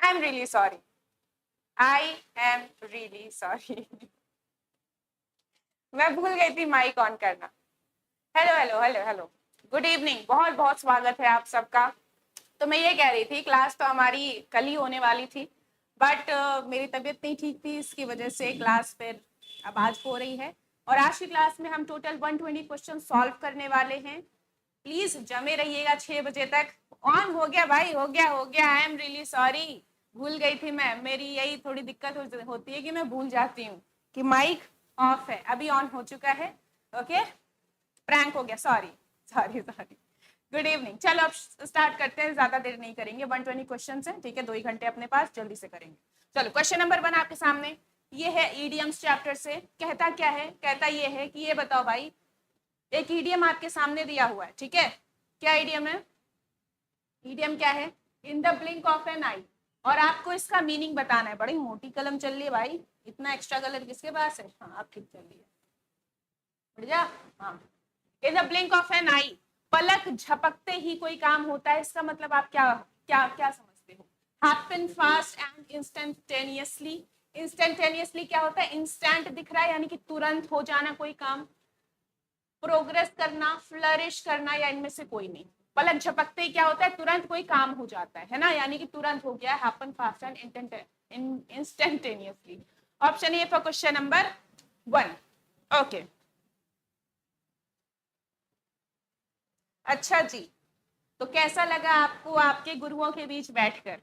I am really sorry, I am really sorry. मैं भूल गई थी माइक ऑन करना। Hello hello hello hello, good evening, बहुत बहुत स्वागत है आप सबका। तो मैं ये कह रही थी, क्लास तो हमारी कल ही होने वाली थी, बट मेरी तबीयत नहीं ठीक थी, इसकी वजह से क्लास फिर अब आज हो रही है। और आज की क्लास में हम टोटल 120 क्वेश्चन सॉल्व करने वाले हैं। प्लीज जमे रहिएगा 6 बजे तक। ऑन हो गया भाई, हो गया। आई एम रियली सॉरी, भूल गई थी मैं। मेरी यही थोड़ी दिक्कत होती है कि मैं भूल जाती हूँ कि माइक ऑफ है। अभी ऑन हो चुका है। ओके, प्रैंक हो गया, sorry sorry sorry. Good evening. चलो अब स्टार्ट करते हैं, ज्यादा देर नहीं करेंगे। 120 क्वेश्चन है, ठीक है, 2 ही घंटे अपने पास, जल्दी से करेंगे। चलो क्वेश्चन नंबर 1 आपके सामने, ये है ईडियम्स चैप्टर से। कहता क्या है, कहता ये है कि ये बताओ भाई, एक ईडियम आपके सामने दिया हुआ है, ठीक है। क्या ईडियम है, ईडियम क्या है, in the blink of an eye. और आपको इसका मीनिंग बताना है। बड़ी मोटी कलम चल रही है भाई, इतना एक्स्ट्रा कलर किसके पास है? हाँ, आप ठीक चल रही है, बढ़िया। हाँ, in the blink of an eye, पलक झपकते ही कोई काम होता है। इसका मतलब आप क्या क्या क्या समझते हो? Happen fast and instantaneously. Instantaneously क्या होता है? इंस्टेंट दिख रहा है, यानी कि तुरंत हो जाना कोई काम। प्रोग्रेस करना, फ्लरिश करना, या इनमें से कोई नहीं। पलक झपकते ही क्या होता है? तुरंत कोई काम हो जाता है ना, यानी कि तुरंत हो गया, happen fast and instantaneously. Option A for question number 1। Okay, अच्छा जी। तो कैसा लगा आपको आपके गुरुओं के बीच बैठकर?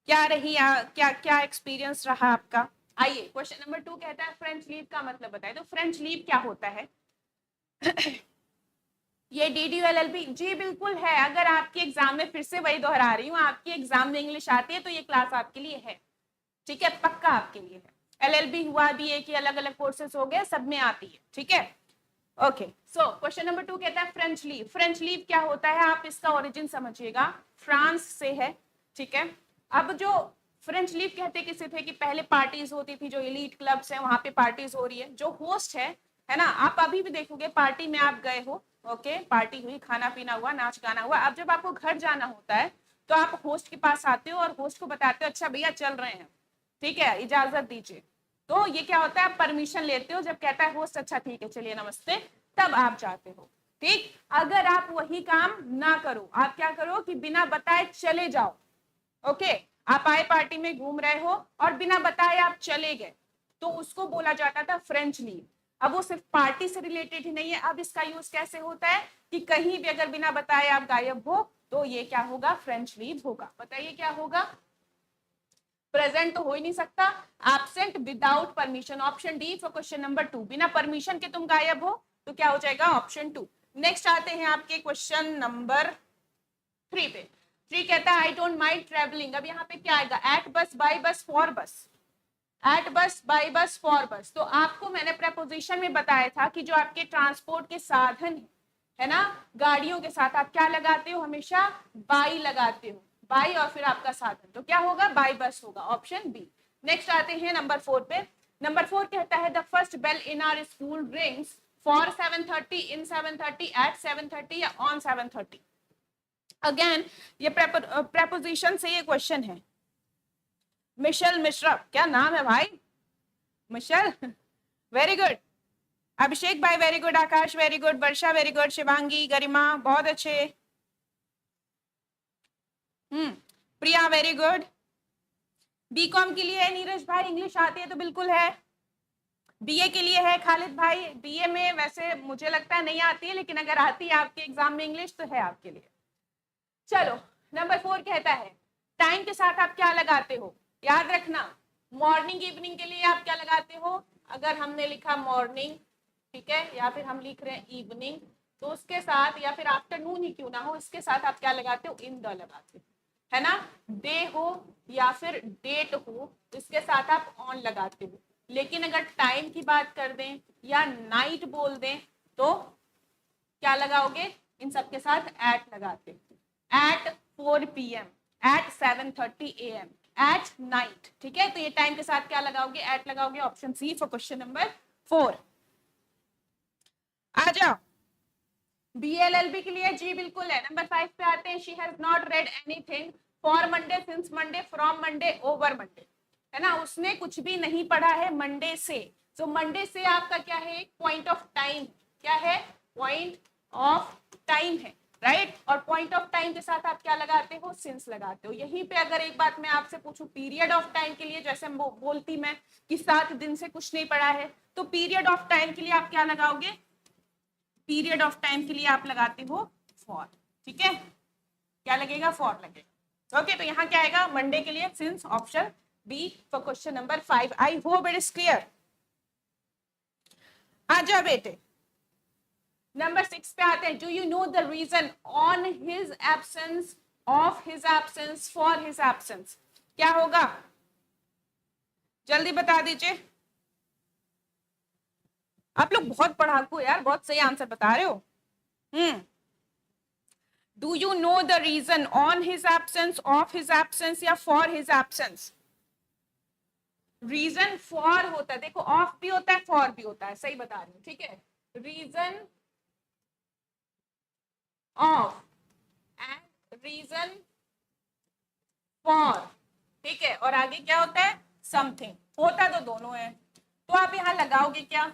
क्या रही क्या क्या एक्सपीरियंस रहा आपका? आइए, क्वेश्चन नंबर 2 कहता है फ्रेंच लीव का मतलब बताए। तो फ्रेंच लीव क्या होता है? ये DDLLB, जी बिल्कुल है। अगर आपके एग्जाम में, फिर से वही दोहरा रही हूँ, आपके एग्जाम में इंग्लिश आती है तो ये क्लास आपके लिए है, ठीक है, पक्का आपके लिए है। LLB हुआ, BA की अलग अलग कोर्सेज हो गए, सब में आती है, ठीक है। ओके, सो क्वेश्चन नंबर 2 कहता है फ्रेंच लीव। फ्रेंच लीव क्या होता है, आप इसका ओरिजिन समझिएगा, फ्रांस से है, ठीक है। अब जो फ्रेंच लीव कहते किसे थे कि पहले पार्टीज होती थी, जो एलीट क्लब्स है वहां पे पार्टीज हो रही है, जो होस्ट है ना, आप अभी भी देखोगे पार्टी में आप गए हो, ओके, पार्टी हुई, खाना पीना हुआ, नाच गाना हुआ। अब जब आपको घर जाना होता है तो आप होस्ट के पास आते हो और होस्ट को बताते हो, अच्छा भैया चल रहे हैं, ठीक है, इजाजत दीजिए। तो ये क्या होता है, आप परमिशन लेते हो। जब कहता है होस्ट अच्छा ठीक है चलिए नमस्ते, तब आप जाते हो, ठीक। अगर आप वही काम ना करो, आप क्या करो कि बिना बताए चले जाओ, ओके, आप आए पार्टी में घूम रहे हो और बिना बताए आप चले गए, तो उसको बोला जाता था फ्रेंच लीव। अब वो सिर्फ पार्टी से रिलेटेड ही नहीं है, अब इसका यूज कैसे होता है कि कहीं भी अगर बिना बताए आप गायब हो तो ये क्या होगा, फ्रेंच लीव होगा। बताइए क्या होगा? प्रेजेंट तो हो ही नहीं सकता, absent without permission, option D for question number 2। बिना परमिशन के तुम गायब हो तो क्या हो जाएगा, ऑप्शन 2। नेक्स्ट आते हैं आपके क्वेश्चन नंबर 3 पे। 3 कहता है आई डोंट माइंड ट्रेवलिंग। अब यहाँ पे क्या आएगा, एट बस, बाय बस, फॉर बस। एट बस, बाय बस, फॉर बस। तो आपको मैंने प्रपोजिशन में बताया था कि जो आपके ट्रांसपोर्ट के साधन है ना, गाड़ियों के साथ आप क्या लगाते हो, हमेशा बाई लगाते हो, बाई और फिर आपका साधन, तो क्या होगा, बाई बस होगा, ऑप्शन बी। नेक्स्ट आते हैं नंबर 4 पे। नंबर 4 कहता है the first bell in our school rings for 7:30, in 7:30, at 7:30 या ऑन 7:30। अगेन ये प्रपोजिशन से ये क्वेश्चन है। मिशेल मिश्रा, क्या नाम है भाई, मिशेल, वेरी गुड। अभिषेक भाई very good, Akash very good, Varsha very good, Shivangi, Garima बहुत अच्छे, प्रिया वेरी गुड। बीकॉम के लिए है नीरज भाई, इंग्लिश आती है तो बिल्कुल है। बीए के लिए है खालिद भाई, बीए में वैसे मुझे लगता है नहीं आती है, लेकिन अगर आती है आपके एग्जाम में इंग्लिश तो है आपके लिए। चलो नंबर 4 कहता है टाइम के साथ आप क्या लगाते हो, याद रखना, मॉर्निंग इवनिंग के लिए आप क्या लगाते हो, अगर हमने लिखा मॉर्निंग, ठीक है, या फिर हम लिख रहे हैं इवनिंग, तो उसके साथ, या फिर आफ्टरनून ही क्यों ना हो, इसके साथ आप क्या लगाते हो, इन द लगाते हो, है ना। डे हो या फिर डेट हो, इसके साथ आप ऑन लगाते हो। लेकिन अगर टाइम की बात कर दें या नाइट बोल दें तो क्या लगाओगे, इन सब के साथ एट लगाते हो। At 4 PM, at 7:30 AM, at night, ठीक है। तो ये टाइम के साथ क्या लगाओगे, एट लगाओगे, option C for question number 4। आ जाओ, BLLB के लिए जी बिल्कुल है। नंबर 5 पे आते हैं she has not red anything for Monday, since Monday, from Monday, over Monday, है ना, उसने कुछ भी नहीं पढ़ा है मंडे से। तो मंडे से आपका क्या है, पॉइंट ऑफ टाइम, क्या है, पॉइंट ऑफ टाइम है, राइट। और पॉइंट ऑफ टाइम के साथ आप क्या लगाते हो, सिंस लगाते हो। यहीं पे अगर एक बात मैं आपसे पूछूं पीरियड ऑफ टाइम के लिए, जैसे बोलती मैं कि 7 दिन से कुछ नहीं पढ़ा है, तो पीरियड ऑफ टाइम के लिए आप क्या लगाओगे, पीरियड ऑफ टाइम के लिए आप लगाते हो फॉर, ठीक है, क्या लगेगा, फॉर लगेगा। ओके, तो यहाँ क्या आएगा मंडे के लिए since, option B for question number 5। I hope it is clear. आ जाओ बेटे, नंबर 6 पे आते हैं। Do you know the reason on his absence, of his absence, for his absence, क्या होगा, जल्दी बता दीजिए। आप लोग बहुत पढ़ाकू हो यार, बहुत सही आंसर बता रहे हो। Do you know the reason on his absence, of his absence या for his absence. Reason for होता है, देखो ऑफ भी होता है फॉर भी होता है, सही बता रही हूँ, ठीक है, reason of and reason for, ठीक है, और आगे क्या होता है, समथिंग, होता तो दोनों है। तो आप यहाँ लगाओगे क्या,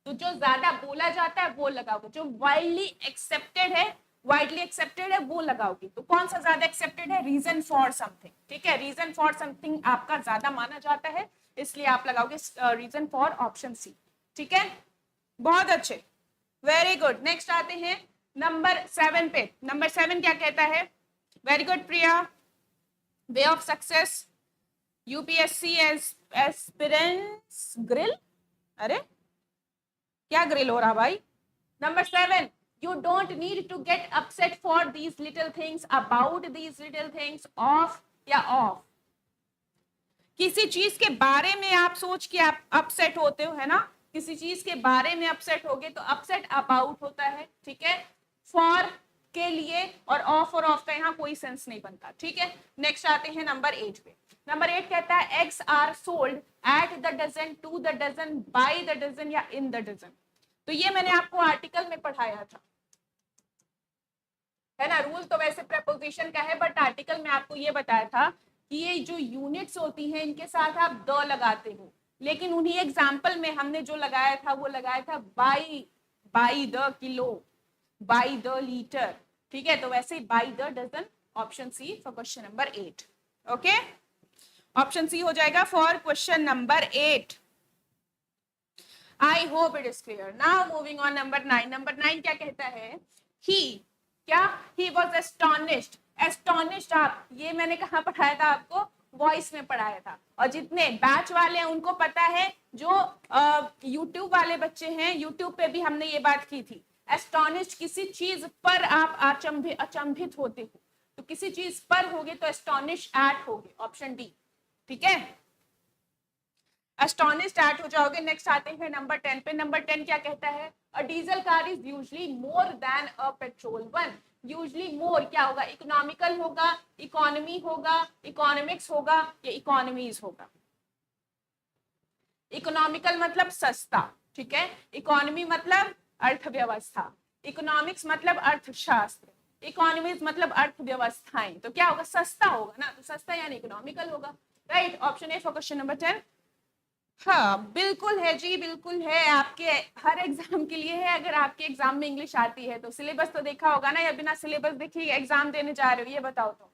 तो जो ज्यादा बोला जाता है वो लगाओगे, जो वाइडली एक्सेप्टेड है, वाइडली एक्सेप्टेड है वो लगाओगे। तो कौन सा ज्यादा एक्सेप्टेड है, रीजन फॉर समथिंग, ठीक है, रीजन फॉर समथिंग आपका ज्यादा माना जाता है, इसलिए आप लगाओगे रीजन फॉर, ऑप्शन सी, ठीक है, बहुत अच्छे, वेरी गुड। नेक्स्ट आते हैं नंबर 7 पे। नंबर 7 क्या कहता है, very good Priya, way of success, UPSC aspirants grill, अरे क्या ग्रिल हो रहा भाई। Number 7, you don't need to get upset for these little things, about these little things, of या of, किसी चीज के बारे में आप सोच के आप अपसेट होते हो, है ना, किसी चीज के बारे में अपसेट होगे तो अपसेट अबाउट होता है, ठीक है, फॉर के लिए, और ऑफ और ऑफ का यहाँ कोई सेंस नहीं बनता, ठीक है। नेक्स्ट आते हैं नंबर 8 पे। नंबर 8 कहता है eggs are sold at the dozen, to the dozen, by the dozen या इन द डजन। तो ये मैंने आपको आर्टिकल में पढ़ाया था, है ना, रूल तो वैसे प्रपोजिशन का है, बट आर्टिकल में आपको ये बताया था कि ये जो यूनिट्स होती हैं इनके साथ आप द लगाते हो, लेकिन उन्हीं एग्जाम्पल में हमने जो लगाया था वो लगाया था by the kilo, by the litre, ठीक है, तो वैसे ही by the dozen, option C for question number 8, okay, option C हो जाएगा for question number 8। I hope it is clear. Now moving on number 9। Number 9 क्या कहता है, ही, क्या, ही वॉज एस्टॉनिश्ड, एस्टॉनिश्ड आप, ये मैंने कहाँ पढ़ाया था आपको, वॉइस में पढ़ाया था, और जितने बैच वाले हैं उनको पता है, जो यूट्यूब वाले बच्चे हैं, यूट्यूब पे भी हमने ये बात की थी, एस्टॉनिश्ड किसी चीज पर आप अचंभित होते हो, तो किसी चीज पर होगे तो एस्टॉनिश एट होगे, ऑप्शन डी, ठीक है, एस्टोनिश्ड एट हो जाओगे। नेक्स्ट आते हैं नंबर 10 पे। नंबर 10 क्या कहता है, a diesel car is usually more than a petrol one. Usually more क्या होगा, इकोनॉमिकल होगा, इकोनॉमी होगा, इकोनॉमिक्स होगा या इकोनॉमीज होगा। इकोनॉमिकल मतलब सस्ता, ठीक है, इकोनॉमी मतलब अर्थव्यवस्था, इकोनॉमिक्स मतलब अर्थशास्त्र, इकोनॉमीज मतलब अर्थव्यवस्थाएं, तो क्या होगा, सस्ता होगा ना, तो सस्ता यानी इकोनॉमिकल होगा, right, option A for question number 10। हाँ बिल्कुल है जी, बिल्कुल है, आपके हर एग्जाम के लिए है। अगर आपके एग्जाम में इंग्लिश आती है तो सिलेबस तो देखा होगा ना, या बिना सिलेबस देखे एग्जाम देने जा रहे हो, ये बताओ। तो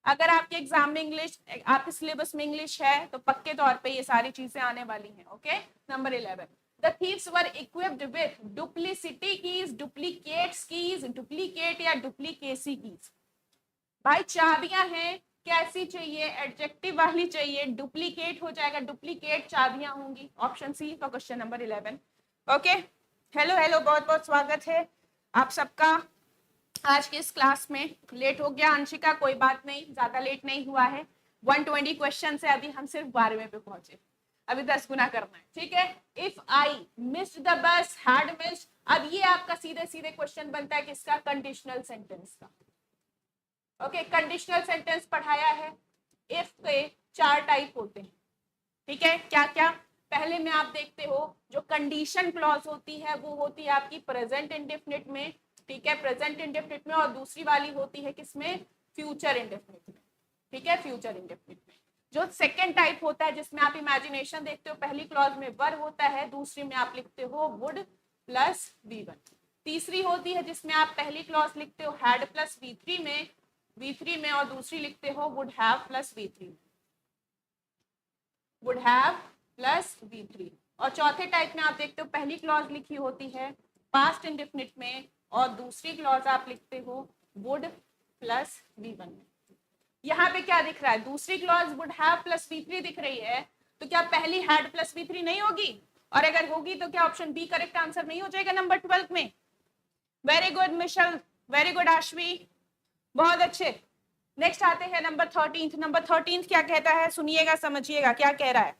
अगर आपके एग्जाम में इंग्लिश, आपके सिलेबस में इंग्लिश है तो पक्के तौर पे ये सारी चीजें आने वाली हैं, okay. Number 11, the thieves were equipped with duplicity keys, duplicates keys, duplicate या डुप्लीकेसी कीज। भाई चाबियां हैं, कैसी चाहिए, एडजेक्टिव वाली चाहिए, डुप्लीकेट हो जाएगा, डुप्लीकेट चाबियां होंगी, option C for question number 11, okay. Hello hello, बहुत बहुत स्वागत है आप सबका आज के इस क्लास में। लेट हो गया अंशिका, कोई बात नहीं, ज्यादा लेट नहीं हुआ है, 120 क्वेश्चन से अभी हम सिर्फ 12वें पे पहुंचे, अभी 10 गुना करना है, ठीक है। If I missed the bus, had missed, अब ये आपका सीधे सीधे क्वेश्चन बनता है किसका, कंडीशनल सेंटेंस का, ओके। कंडीशनल सेंटेंस पढ़ाया है, इफ के 4 टाइप होते हैं, ठीक है, क्या क्या, पहले में आप देखते हो जो कंडीशन क्लॉज होती है वो होती है आपकी प्रेजेंट इंडेफिनिट में, ठीक है, प्रेजेंट इंडेफिनिट में, और दूसरी वाली होती है किसमें, फ्यूचर इंडेफिनिट में, ठीक है, फ्यूचर इंडेफिनिट में। जो सेकेंड टाइप होता है जिसमें आप इमेजिनेशन देखते हो, पहली क्लॉज में वर होता है, दूसरी में आप लिखते हो वुड प्लस V1। तीसरी होती है जिसमें आप पहली क्लॉज लिखते हो हैड प्लस V3 में और दूसरी लिखते हो would have plus V3, would have plus V3। और चौथे टाइप में आप देखते हो पहली क्लॉज लिखी होती है पास्ट इंडेफिनिट में और दूसरी क्लॉज आप लिखते हो वुड प्लस V1 में। यहाँ पे क्या दिख रहा है, दूसरी clause would have plus V3 दिख रही है, तो क्या पहली हैड प्लस V3 नहीं होगी? और अगर होगी तो क्या ऑप्शन बी करेक्ट आंसर नहीं हो जाएगा नंबर 12 में? Very good Michelle, very good Ashvi, बहुत अच्छे। नेक्स्ट आते हैं नंबर 13। नंबर 13 क्या कहता है, सुनिएगा समझिएगा क्या कह रहा है।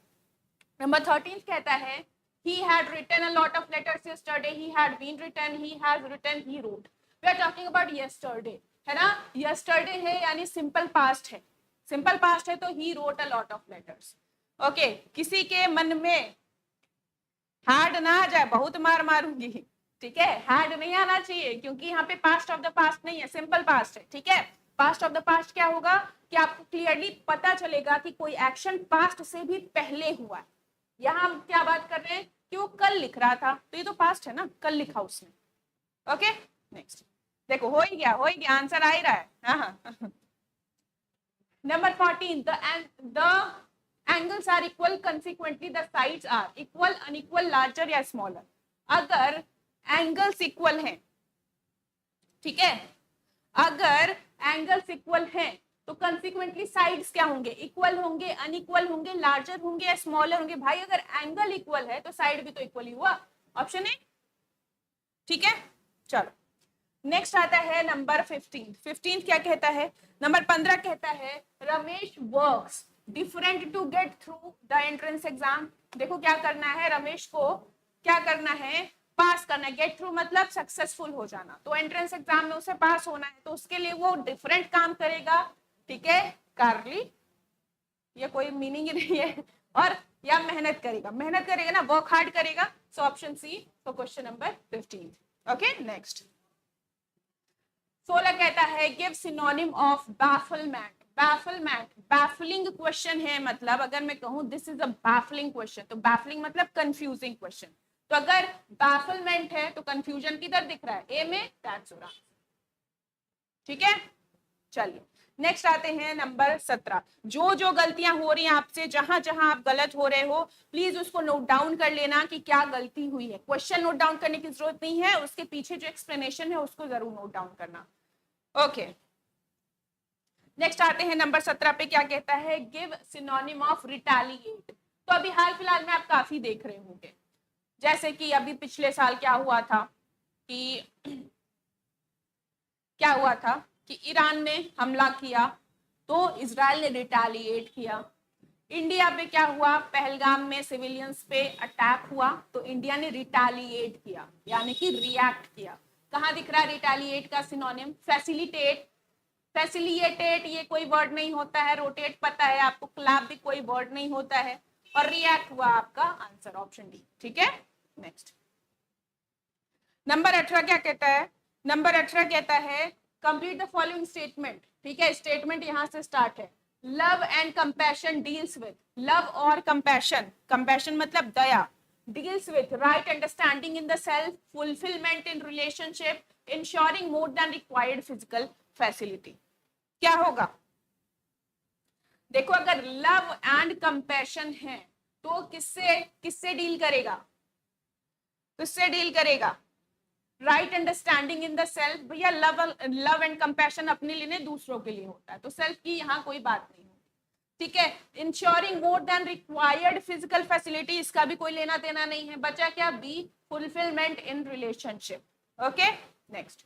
नंबर 13 कहता है he had written a lot of letters yesterday, he had been written, he has written, he wrote। we are talking about yesterday, है ना, yesterday है यानी सिंपल पास्ट है, सिंपल पास्ट है तो he wrote a lot of letters। Okay, किसी के मन में हार्ड ना आ जाए, बहुत मार मारूंगी, ठीक है, हार्ड नहीं आना चाहिए क्योंकि यहाँ पे पास्ट ऑफ द पास्ट नहीं है, सिंपल पास्ट है, ठीक है। पास्ट ऑफ द पास्ट क्या होगा कि आपको क्लियरली पता चलेगा कि कोई एक्शन पास्ट से भी पहले हुआ है। यहाँ हम क्या बात कर रहे हैं कि वो कल लिख रहा था, तो ये तो पास्ट है ना, कल लिखा उसने। ओके नेक्स्ट, देखो हो ही गया आंसर आ ही रहा है। हाँ number 14, the angles are equal, consequently the sides are equal, unequal, larger या स्मॉलर। अगर एंगल्स इक्वल हैं, ठीक है, अगर एंगल्स इक्वल हैं तो कंसिक्वेंटली साइड्स क्या होंगे, इक्वल होंगे, अनइक्वल होंगे, लार्जर होंगे या स्मॉलर होंगे। भाई अगर एंगल इक्वल है तो साइड भी तो इक्वल ही हुआ, ऑप्शन ए, ठीक है। चलो नेक्स्ट आता है नंबर 15। 15 क्या कहता है, नंबर 15 कहता है Ramesh works different to get through the entrance exam. देखो क्या करना है, रमेश को क्या करना है, पास करना है। गेट थ्रू मतलब सक्सेसफुल हो जाना, तो एंट्रेंस एग्जाम में उसे पास होना है, तो उसके लिए वो डिफरेंट काम करेगा, ठीक है, कारली, ये कोई मीनिंग ही नहीं है, और या मेहनत करेगा ना, वर्क हार्ड करेगा। So option C for question number 15। Okay next 16 कहता है give synonym of bafflement. Baffling question है, मतलब अगर मैं कहूं this is a baffling question, तो बैफलिंग मतलब कंफ्यूजिंग क्वेश्चन, तो अगर बैफलमेंट है तो कंफ्यूजन किधर दिख रहा है, ए में, दैट्स राइट, ठीक है। चलिए नेक्स्ट आते हैं नंबर 17। जो जो गलतियां हो रही हैं आपसे, जहां जहां आप गलत हो रहे हो, प्लीज उसको नोट डाउन कर लेना कि क्या गलती हुई है। क्वेश्चन नोट डाउन करने की जरूरत नहीं है, उसके पीछे जो एक्सप्लेनेशन है उसको जरूर नोट डाउन करना। ओके नेक्स्ट आते हैं नंबर 17 पे, क्या कहता है गिव सिनोनिम ऑफ रिटेलिएट। तो अभी हाल फिलहाल में आप काफी देख रहे होंगे, जैसे कि अभी पिछले साल क्या हुआ था कि ईरान ने हमला किया तो इजराइल ने रिटेलिएट किया। इंडिया पे क्या हुआ, पहलगाम में सिविलियंस पे अटैक हुआ तो इंडिया ने रिटेलिएट किया, यानी कि रिएक्ट किया। कहाँ दिख रहा है रिटेलिएट का सिनोनिम, फैसिलिटेट, फैसिलिटेट ये कोई वर्ड नहीं होता है, रोटेट पता है आपको, क्लैप भी कोई वर्ड नहीं होता है, और रिएक्ट हुआ आपका आंसर ऑप्शन डी, ठीक है। नेक्स्ट नंबर 18 क्या कहता है, नंबर 18 कहता है कंप्लीट द फॉलोइंग स्टेटमेंट, ठीक है, स्टेटमेंट यहां से स्टार्ट है। Love and compassion deals with, love और कंपैशन, कंपैशन मतलब दया, deals with right understanding in the self, fulfilment in relationship, ensuring more than required physical facility. क्या होगा, देखो अगर लव एंड कंपैशन है तो किससे किससे डील करेगा, किससे डील करेगा, right understanding in the self. भैया लव एंड कंपैशन अपने लिए नहीं दूसरों के लिए होता है, तो सेल्फ की यहाँ कोई बात नहीं होती, ठीक है। Insuring more than required physical facility, इसका भी कोई लेना देना नहीं है, बचा क्या, B fulfilment in relationship. Okay next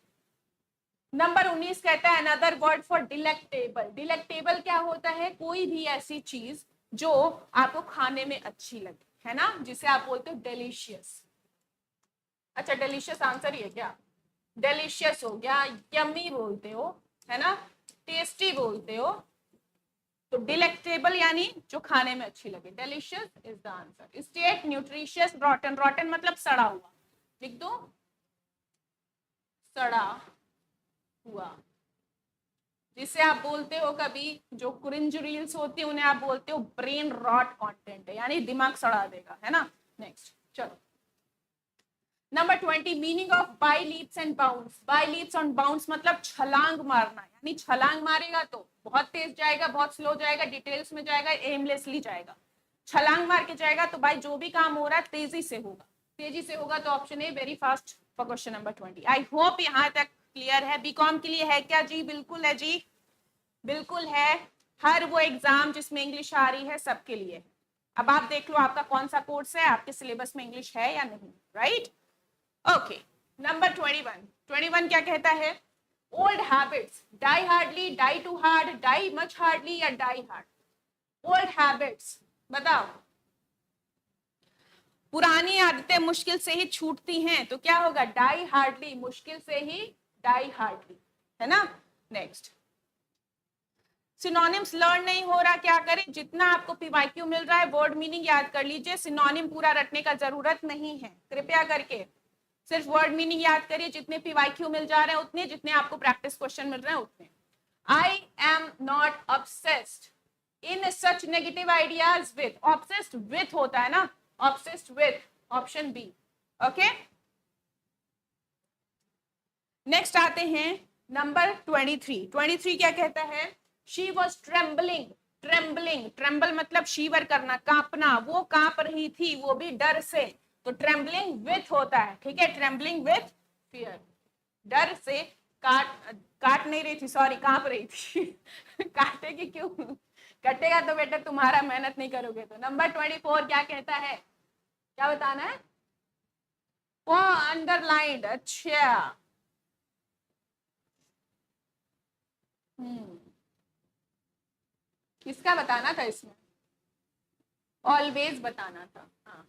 number 19 कहता है another word for delectable. Delectable क्या होता है, कोई भी ऐसी चीज जो आपको खाने में अच्छी लगे, है ना, जिसे आप बोलते हो डिलीशियस। अच्छा डिलीशियस आंसर ही है क्या, डिलीशियस हो गया, यम्मी बोलते हो, है ना, टेस्टी बोलते हो, तो डिलेक्टेबल यानी जो खाने में अच्छी लगे, delicious is the answer. State nutritious, रॉटन, रॉटन मतलब सड़ा हुआ, लिख दो, सड़ा हुआ, जिसे आप बोलते हो कभी जो क्रिंज रील्स होती है उन्हें आप बोलते हो ब्रेन रॉट कंटेंट है, यानी दिमाग सड़ा देगा, है ना। नेक्स्ट चलो, number 20, meaning of by leaps and bounds. By leaps and bounds मतलब छलांग मारना, यानी छलांग मारेगा तो बहुत तेज जाएगा, बहुत स्लो जाएगा, डिटेल्स में जाएगा, एमलेसली जाएगा। छलांग मार के जाएगा तो भाई जो भी काम हो रहा है तेजी से होगा, तेजी से होगा तो option a very fast for question number 20। I hope यहाँ तक क्लियर है। बीकॉम के लिए है क्या जी? बिल्कुल है जी, बिल्कुल है। हर वो एग्जाम जिसमें इंग्लिश आ रही है सबके लिए। अब आप देख लो आपका कौन सा कोर्स है, आपके सिलेबस में इंग्लिश है या नहीं, राइट। Okay, number 21। 21 क्या कहता है? Old habits, die hardly, die too hard, die much hardly या डाई हार्ड। ओल्ड हैबिट्स बताओ। पुरानी आदतें मुश्किल से ही छूटती हैं तो क्या होगा? डाई हार्डली, मुश्किल से ही डाई हार्डली, है ना। नेक्स्ट, सिनोनिम्स लर्न नहीं हो रहा, क्या करें? जितना आपको पीवाईक्यू मिल रहा है वर्ड मीनिंग याद कर लीजिए, सिनोनिम पूरा रटने का जरूरत नहीं है, कृपया करके सिर्फ वर्ड मीनिंग याद करिए। जितने पीवाईक्यू मिल जा रहे हैं उतने, जितने आपको प्रैक्टिस क्वेश्चन मिल रहे हैं उतने। I am not obsessed in such negative ideas with, obsessed with होता है ना, obsessed with, option B. Okay, next आते हैं नंबर 23। 23 क्या कहता है? She was trembling, trembling, tremble मतलब शीवर करना, कांपना, वो कांप रही थी, वो भी डर से, तो ट्रेम्बलिंग विथ होता है, ठीक है, ट्रेम्बलिंग विथ फियर, डर से काट नहीं रही थी, सॉरी कांप रही थी काटेगी क्यों? कटेगा तो बेटा तुम्हारा, मेहनत नहीं करोगे तो। नंबर 24 क्या कहता है? क्या बताना है? वो अंडरलाइंड, अच्छा। किसका बताना था इसमें? ऑलवेज बताना था, हाँ।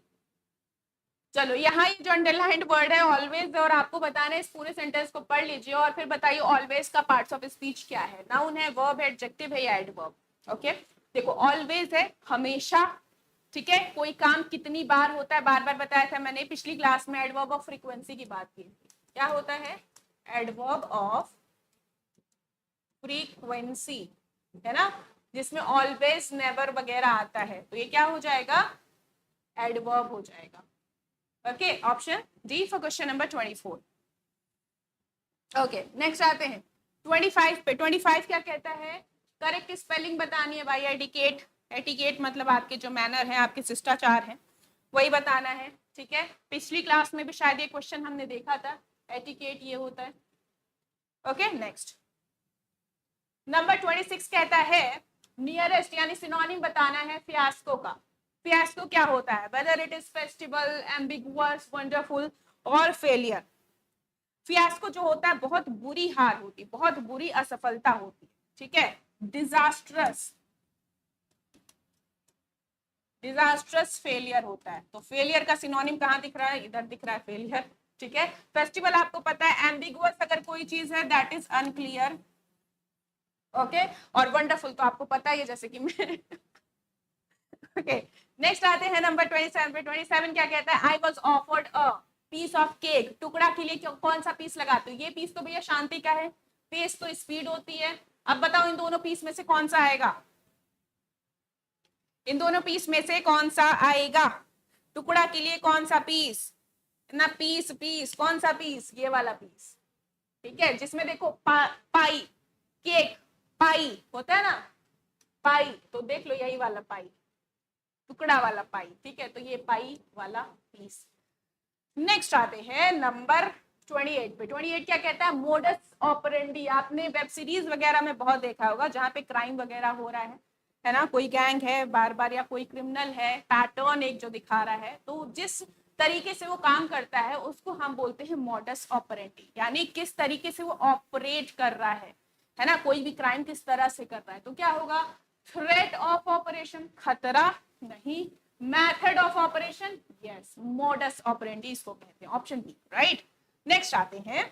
चलो, यहाँ ये जो अंडरलाइंड वर्ड है ऑलवेज, और आपको बताना है, इस पूरे सेंटेंस को पढ़ लीजिए और फिर बताइए ऑलवेज का पार्ट्स ऑफ स्पीच क्या है। नाउन है, वर्ब है, एडजेक्टिव है या एडवर्ब। ओके, देखो ऑलवेज है हमेशा, ठीक है। कोई काम कितनी बार होता है, बार बार बताया था मैंने पिछली क्लास में, एडवर्ब ऑफ फ्रीक्वेंसी की बात की। क्या होता है? एडवर्ब ऑफ फ्रीक्वेंसी, है ना, जिसमें ऑलवेज, नेवर वगैरह आता है, तो ये क्या हो जाएगा? एडवर्ब हो जाएगा। Okay, option D for question number 24। Okay, next आते हैं 25 पे। 25 क्या कहता है? करेक्ट स्पेलिंग बतानी है भाई, एटिकेट, एटिकेट मतलब आपके जो मैनर है, आपके शिष्टाचार है, वही बताना है, ठीक है। पिछली क्लास में भी शायद ये क्वेश्चन हमने देखा था, एटिकेट ये होता है। ओके, नेक्स्ट नंबर 26 कहता है नियरेस्ट, यानी सिनोनिम बताना है फियास्को का। फियास्को क्या होता है? Whether it is festival, ambiguous, wonderful और फेलियर। फियास्को जो होता है बहुत बुरी हार होती, बहुत बुरी असफलता होती, ठीक है। डिजास्ट्रस, डिजास्ट्रस फेलियर होता है, तो फेलियर का सिनोनिम कहाँ दिख रहा है? इधर दिख रहा है, फेलियर, ठीक है। फेस्टिवल आपको पता है, एम्बिगुअस अगर कोई चीज है दैट इज अनक्लियर, ओके, और वंडरफुल तो आपको पता ही है जैसे कि मैं ओके, नेक्स्ट आते हैं नंबर 27 पे। 27 क्या कहता है? I was offered a piece of cake, टुकड़ा के लिए कौन सा पीस लगाते हो? ये पीस तो भैया शांति का है, पेस तो स्पीड होती है। अब बताओ इन दोनों पीस में से कौन सा आएगा? इन दोनों पीस में से कौन सा आएगा? टुकड़ा के लिए कौन सा पीस? ना पीस, पीस कौन सा पीस? ये वाला पीस, ठीक है, जिसमें देखो पाई, केक पाई होता है ना, पाई, तो देख लो यही वाला पाई, टुकड़ा वाला पाई, ठीक है, तो ये पाई वाला पीस। नेक्स्ट आते हैं नंबर 28 पे। 28 क्या कहता है? मोडस ऑपरेंडी, आपने वेब सीरीज वगैरह में बहुत देखा होगा जहां पे क्राइम वगैरह हो रहा है ना, कोई गैंग है बार बार या कोई क्रिमिनल है, पैटर्न एक जो दिखा रहा है, तो जिस तरीके से वो काम करता है उसको हम बोलते हैं मॉडस ऑपरेंडी, यानी किस तरीके से वो ऑपरेट कर रहा है ना, कोई भी क्राइम किस तरह से कर रहा है, तो क्या होगा? थ्रेट ऑफ ऑपरेशन, खतरा नहीं, method of operation, yes, modus operandi इसको कहते हैं, ऑप्शन बी, राइट। नेक्स्ट आते हैं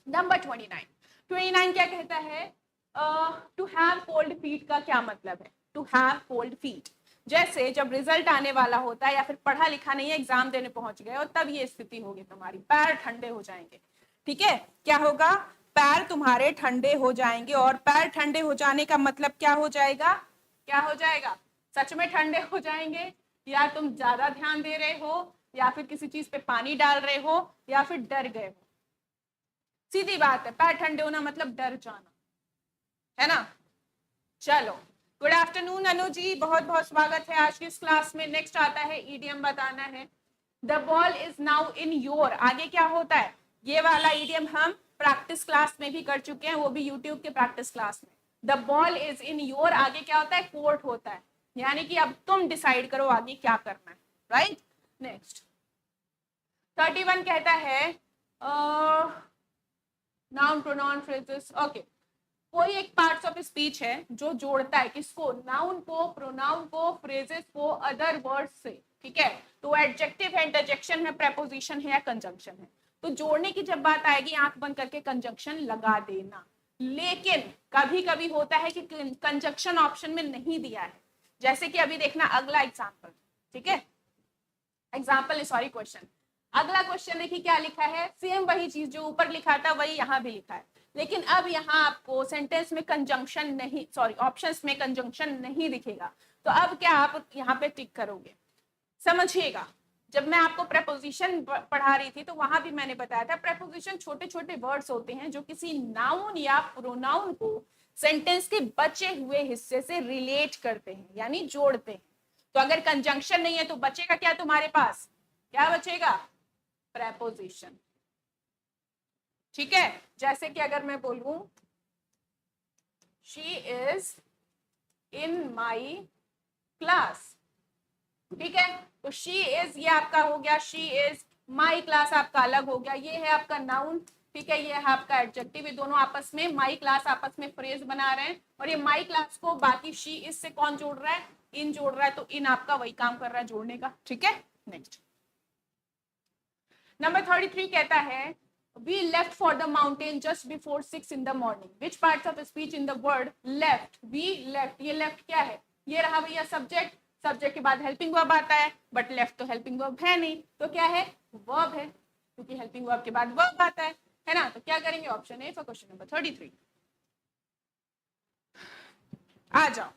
नंबर 29। 29 क्या कहता है? टू हैव कोल्ड फीट का क्या मतलब है? टू हैव कोल्ड फीट, जैसे जब रिजल्ट आने वाला होता है या फिर पढ़ा लिखा नहीं है, एग्जाम देने पहुंच गए और तब ये स्थिति होगी, तुम्हारी पैर ठंडे हो जाएंगे, ठीक है। क्या होगा? पैर तुम्हारे ठंडे हो जाएंगे। और पैर ठंडे हो जाने का मतलब क्या हो जाएगा? क्या हो जाएगा? सच में ठंडे हो जाएंगे, या तुम ज्यादा ध्यान दे रहे हो, या फिर किसी चीज पे पानी डाल रहे हो, या फिर डर गए हो। सीधी बात है, पैर ठंडे होना मतलब डर जाना, है ना। चलो, गुड आफ्टरनून अनु जी, बहुत बहुत स्वागत है आज की इस क्लास में। नेक्स्ट आता है ईडियम बताना है। The ball is now in your, आगे क्या होता है? ये वाला ईडियम हम प्रैक्टिस क्लास में भी कर चुके हैं, वो भी यूट्यूब के प्रैक्टिस क्लास में। The ball is in your, आगे क्या होता है? कोर्ट होता है, यानी कि अब तुम डिसाइड करो आगे क्या करना है, राइट। नेक्स्ट 31 कहता है नाउन प्रोनाउन फ्रेजेस। ओके, कोई एक पार्ट्स ऑफ स्पीच है जो जोड़ता है किसको? नाउन को, प्रोनाउन को, फ्रेजेस को अदर वर्ड्स से, ठीक है। तो एडजेक्टिव है, इंटरजेक्शन है, प्रेपोजिशन है या कंजंक्शन है। तो जोड़ने की जब बात आएगी, आंख बंद करके कंजंक्शन लगा देना। लेकिन कभी कभी होता है कि कंजंक्शन ऑप्शन में नहीं दिया है, जैसे कि अभी देखना अगला एग्जाम्पल, ठीक है। एग्जाम्पल सॉरी क्वेश्चन, अगला क्वेश्चन देखिए क्या लिखा है। सेम वही चीज जो ऊपर लिखा था वही यहाँ भी लिखा है, लेकिन अब यहाँ आपको सेंटेंस में कंजंक्शन नहीं, सॉरी ऑप्शंस में कंजंक्शन नहीं दिखेगा। तो अब क्या आप यहाँ पे टिक करोगे? समझिएगा, जब मैं आपको प्रेपोजिशन पढ़ा रही थी तो वहां भी मैंने बताया था, प्रेपोजिशन छोटे छोटे वर्ड्स होते हैं जो किसी नाउन या प्रोनाउन को सेंटेंस के बचे हुए हिस्से से रिलेट करते हैं, यानी जोड़ते हैं। तो अगर कंजंक्शन नहीं है तो बचेगा क्या तुम्हारे पास? क्या बचेगा? प्रेपोजिशन, ठीक है। जैसे कि अगर मैं बोलूं she is in my class, ठीक है, तो शी इज ये आपका हो गया शी इज, माई क्लास आपका अलग हो गया, ये है आपका नाउन, ठीक है, ये है आपका एडजेक्टिव। ये दोनों आपस में, माई क्लास आपस में फ्रेज बना रहे हैं, और ये माई क्लास को बाकी शी इज से कौन जोड़ रहा है? इन जोड़ रहा है, तो इन आपका वही काम कर रहा है जोड़ने का, ठीक है। नेक्स्ट नंबर 33 कहता है we left for the mountain just before 6 in the morning. Which parts of speech in the word left? We left, ये left क्या है? ये रहा भैया सब्जेक्ट, सब्जेक्ट के बाद हेल्पिंग वर्ब आता है, बट लेफ्ट तो हेल्पिंग वर्ब है नहीं, तो क्या है? वर्ब है, क्योंकि हेल्पिंग वर्ब के बाद वर्ब आता है ना। तो क्या करेंगे? Option A for question number 33। आ जाओ,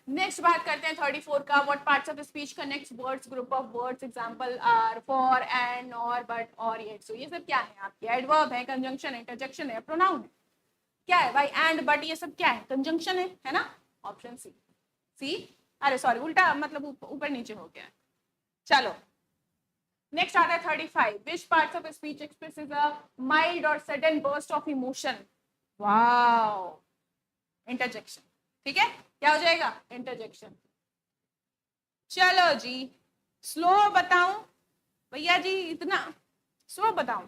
नेक्स्ट बात करते हैं 34 का। What parts of speech connects words, group of words, example are for, and, और, बट, और, येट। सो ये सब क्या है आपके? एडवर्ब है, कंजंक्शन है, इंटरजेक्शन है, प्रोनाउन है। क्या है भाई? एंड, बट, ये सब क्या है? कंजंक्शन है ना। ऑप्शन सी। सी, अरे सॉरी उल्टा, मतलब ऊपर नीचे हो गया। चलो नेक्स्ट आता है 35। Which parts of speech expresses a mild or sudden burst of emotion? Wow, interjection, ठीक है। क्या हो जाएगा? इंटरजेक्शन। चलो जी, स्लो बताऊं भैया जी? इतना स्लो बताऊं?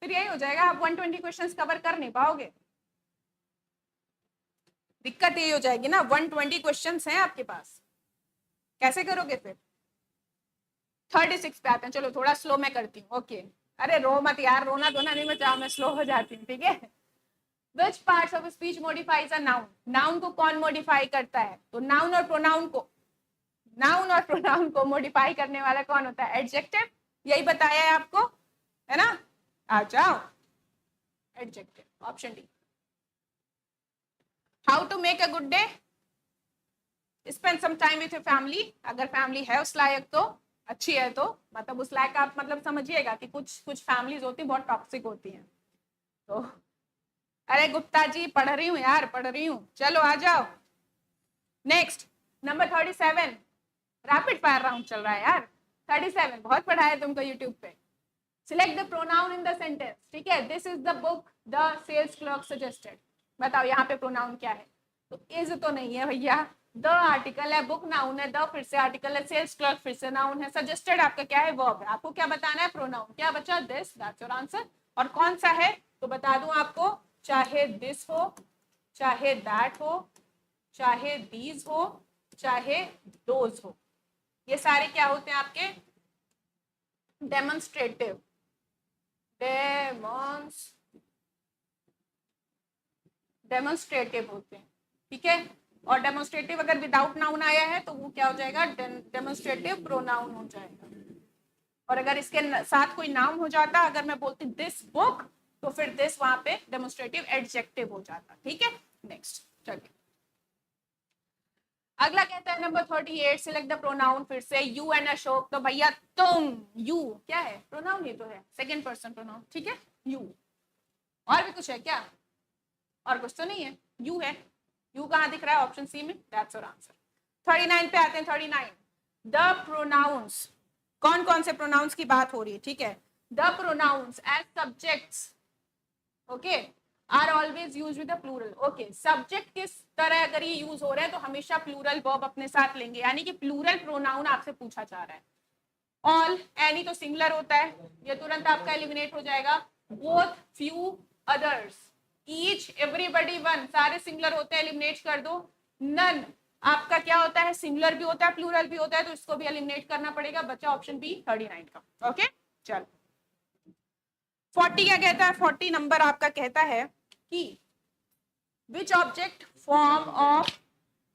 फिर यही हो जाएगा, आप 120 क्वेश्चंस कवर कर नहीं पाओगे। दिक्कत यही हो जाएगी ना, 120 क्वेश्चंस हैं आपके पास, कैसे करोगे फिर? 36 पे आते हैं, चलो थोड़ा स्लो मैं करती हूँ। ओके, अरे रो मत यार, रोना धोना नहीं मचाओ, मैं स्लो हो जाती हूँ, ठीक है। Which parts of speech modifies a noun? Noun को कौन मॉडिफाई करता है? तो नाउन और प्रोनाउन को मॉडिफाई करने वाला कौन होता है? एडजेक्टिव, यही बताया है आपको, है ना। आ जाओ, adjective, option D. How to make a good day? Spend some time with your family. अगर फैमिली है उस लायक तो, अच्छी है तो, मतलब उस लायक आप मतलब समझिएगा कि कुछ फैमिलीज होती है बहुत टॉक्सिक होती हैं। तो अरे गुप्ता जी पढ़ रही हूँ यार, पढ़ रही हूँ, चलो आ जाओ। Next number 37, rapid fire round चल रहा है यार। 37 बहुत पढ़ा है तुमको यूट्यूब पे। Select the pronoun in the sentence, ठीक है। This is the book the sales clerk suggested. बताओ यहाँ पे प्रोनाउन क्या है? तो इज तो नहीं है भैया, द आर्टिकल है, बुक नाउन है, द फिर से आर्टिकल है, सेल्स क्लर्क फिर से नाउन है, सजेस्टेड आपका क्या है? वर्ब है। आपको क्या बताना है? प्रोनाउन। क्या बचा? This, that's your answer. और कौन सा है तो बता दूं आपको, चाहे दिस हो, चाहे दैट हो, चाहे दीज हो, चाहे दोज हो, ये सारे क्या होते हैं आपके? डेमोन्स्ट्रेटिव, डेमोन्स्ट्रेटिव होते हैं, ठीक है। और डेमोन्स्ट्रेटिव अगर विदाउट नाउन आया है तो वो क्या हो जाएगा? डेमोन्स्ट्रेटिव प्रोनाउन हो जाएगा। और अगर इसके साथ कोई नाउन हो जाता, अगर मैं बोलती दिस बुक, तो फिर दिस वहां पे डेमोन्स्ट्रेटिव एडजेक्टिव हो जाता। ठीक है, नेक्स्ट चलिए अगला कहता है नंबर 38 सिलेक्ट द प्रोनाउन। फिर से यू एंड अशोक, तो भैया तुम, यू क्या है, प्रोनाउन ही तो है, सेकंड पर्सन प्रोनाउन। ठीक है, यू। और भी कुछ है क्या? और कुछ तो नहीं है, यू है। यू कहाँ दिख रहा है? ऑप्शन सी में, दैट्स योर आंसर। 39 पे आते हैं। 39 द प्रोनाउंस, कौन कौन से प्रोनाउंस की बात हो रही है? ठीक है, the pronouns as subjects okay are always use with the plural. Okay, subject किस तरह अगर ये यूज हो रहे हैं तो हमेशा प्लूरल वर्ब अपने साथ लेंगे, यानी कि प्लूरल प्रोनाउन आपसे पूछा जा रहा है। ऑल, एनी तो सिंगुलर होता है, ये तुरंत आपका एलिमिनेट हो जाएगा। Both, few, others, each, everybody, one, सारे सिंगुलर होते हैं, एलिमिनेट कर दो। नन आपका क्या होता है? सिंगुलर भी होता है, प्लूरल भी होता है, तो इसको भी एलिमिनेट करना पड़ेगा। बच्चा ऑप्शन बी 39 का। ओके चल 40 क्या कहता है? 40 नंबर आपका कहता है कि which object form of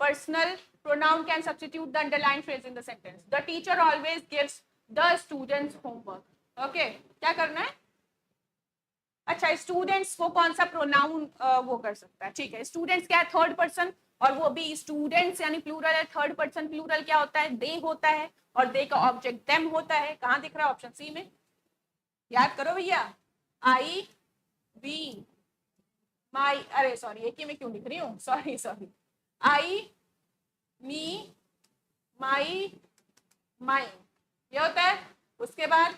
personal pronoun can substitute the underlined phrase in the sentence? The teacher always gives the students homework. Okay, क्या करना है? अच्छा, स्टूडेंट्स को कौन सा प्रोनाउन वो कर सकता है? ठीक है, स्टूडेंट्स क्या है? थर्ड पर्सन, और वो भी स्टूडेंट्स यानी प्लूरल है। थर्ड पर्सन प्लूरल क्या होता है? दे होता है, और दे का ऑब्जेक्ट देम होता है। कहाँ दिख रहा है? ऑप्शन सी में। याद करो भैया, आई, वी, माई, अरे सॉरी एक ही में क्यों लिख रही हूँ, sorry sorry, I, me, my, mine, ये होता है। उसके बाद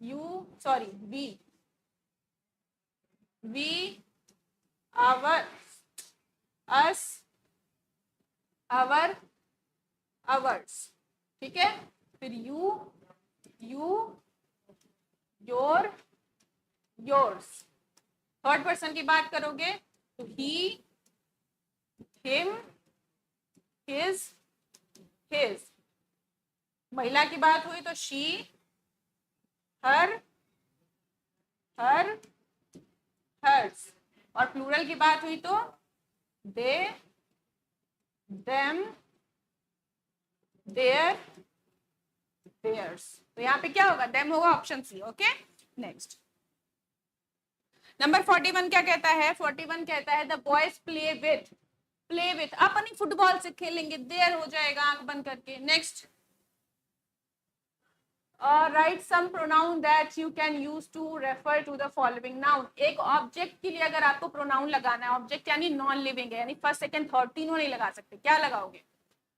you, sorry we, we, our, us, our, ours. ठीक है, फिर you, you, your, yours. Third person की बात करोगे तो ही, हिम, हिज, हिज। महिला की बात हुई तो शी, हर, हर, हर्स। और प्लूरल की बात हुई तो दे, देम, देयर, देयर्स। तो यहाँ पे क्या होगा? देम होगा, option C. Okay next number 41 क्या कहता है? 41 कहता है the boys play with, play with अपनी फुटबॉल से खेलेंगे, देयर हो जाएगा आंख बंद करके। Next write some pronoun that you can use to refer to the following noun. एक ऑब्जेक्ट के लिए अगर आपको प्रोनाउन लगाना है, ऑब्जेक्ट यानी नॉन लिविंग है, यानी फर्स्ट सेकंड थर्ड तीनों नहीं लगा सकते, क्या लगाओगे?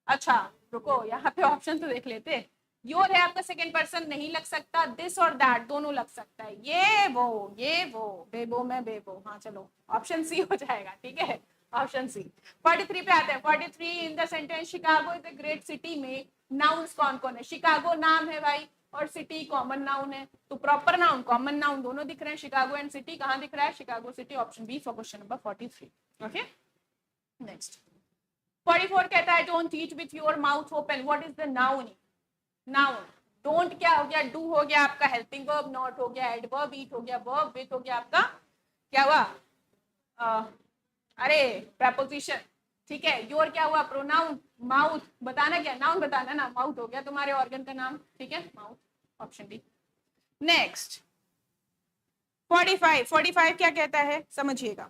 अच्छा रुको, यहाँ पे ऑप्शन तो देख लेते। योर है आपका सेकंड पर्सन, नहीं लग सकता। दिस और दैट दोनों लग सकता है। ये वो, ये वो, बेबो में बेबो। हाँ चलो ऑप्शन सी हो जाएगा। ठीक है, ऑप्शन सी। 43 पे आते हैं। 43 इन the sentence Chicago is a great city में नाउन्स कौन कौन है? शिकागो नाम है भाई, और सिटी कॉमन नाउन है, तो प्रॉपर नाउन कॉमन नाउन दोनों दिख रहे हैं। शिकागो एंड सिटी कहाँ दिख रहा है? Chicago city, option B for question number 43। Okay next 44 कहता है don't eat with your mouth open. What is the noun? Noun don't क्या हो गया? डू हो गया आपका हेल्पिंग वर्ब, नॉट हो गया एडवर्ब, ईट हो गया वर्ब, विथ हो गया आपका क्या हुआ? अरे प्रपोजिशन। ठीक है, योर क्या हुआ? प्रोनाउन। माउथ बताना क्या? नाउन बताना ना, माउथ हो गया तुम्हारे ऑर्गन का नाम। ठीक है, माउथ, ऑप्शन डी। नेक्स्ट 45 क्या कहता है समझिएगा।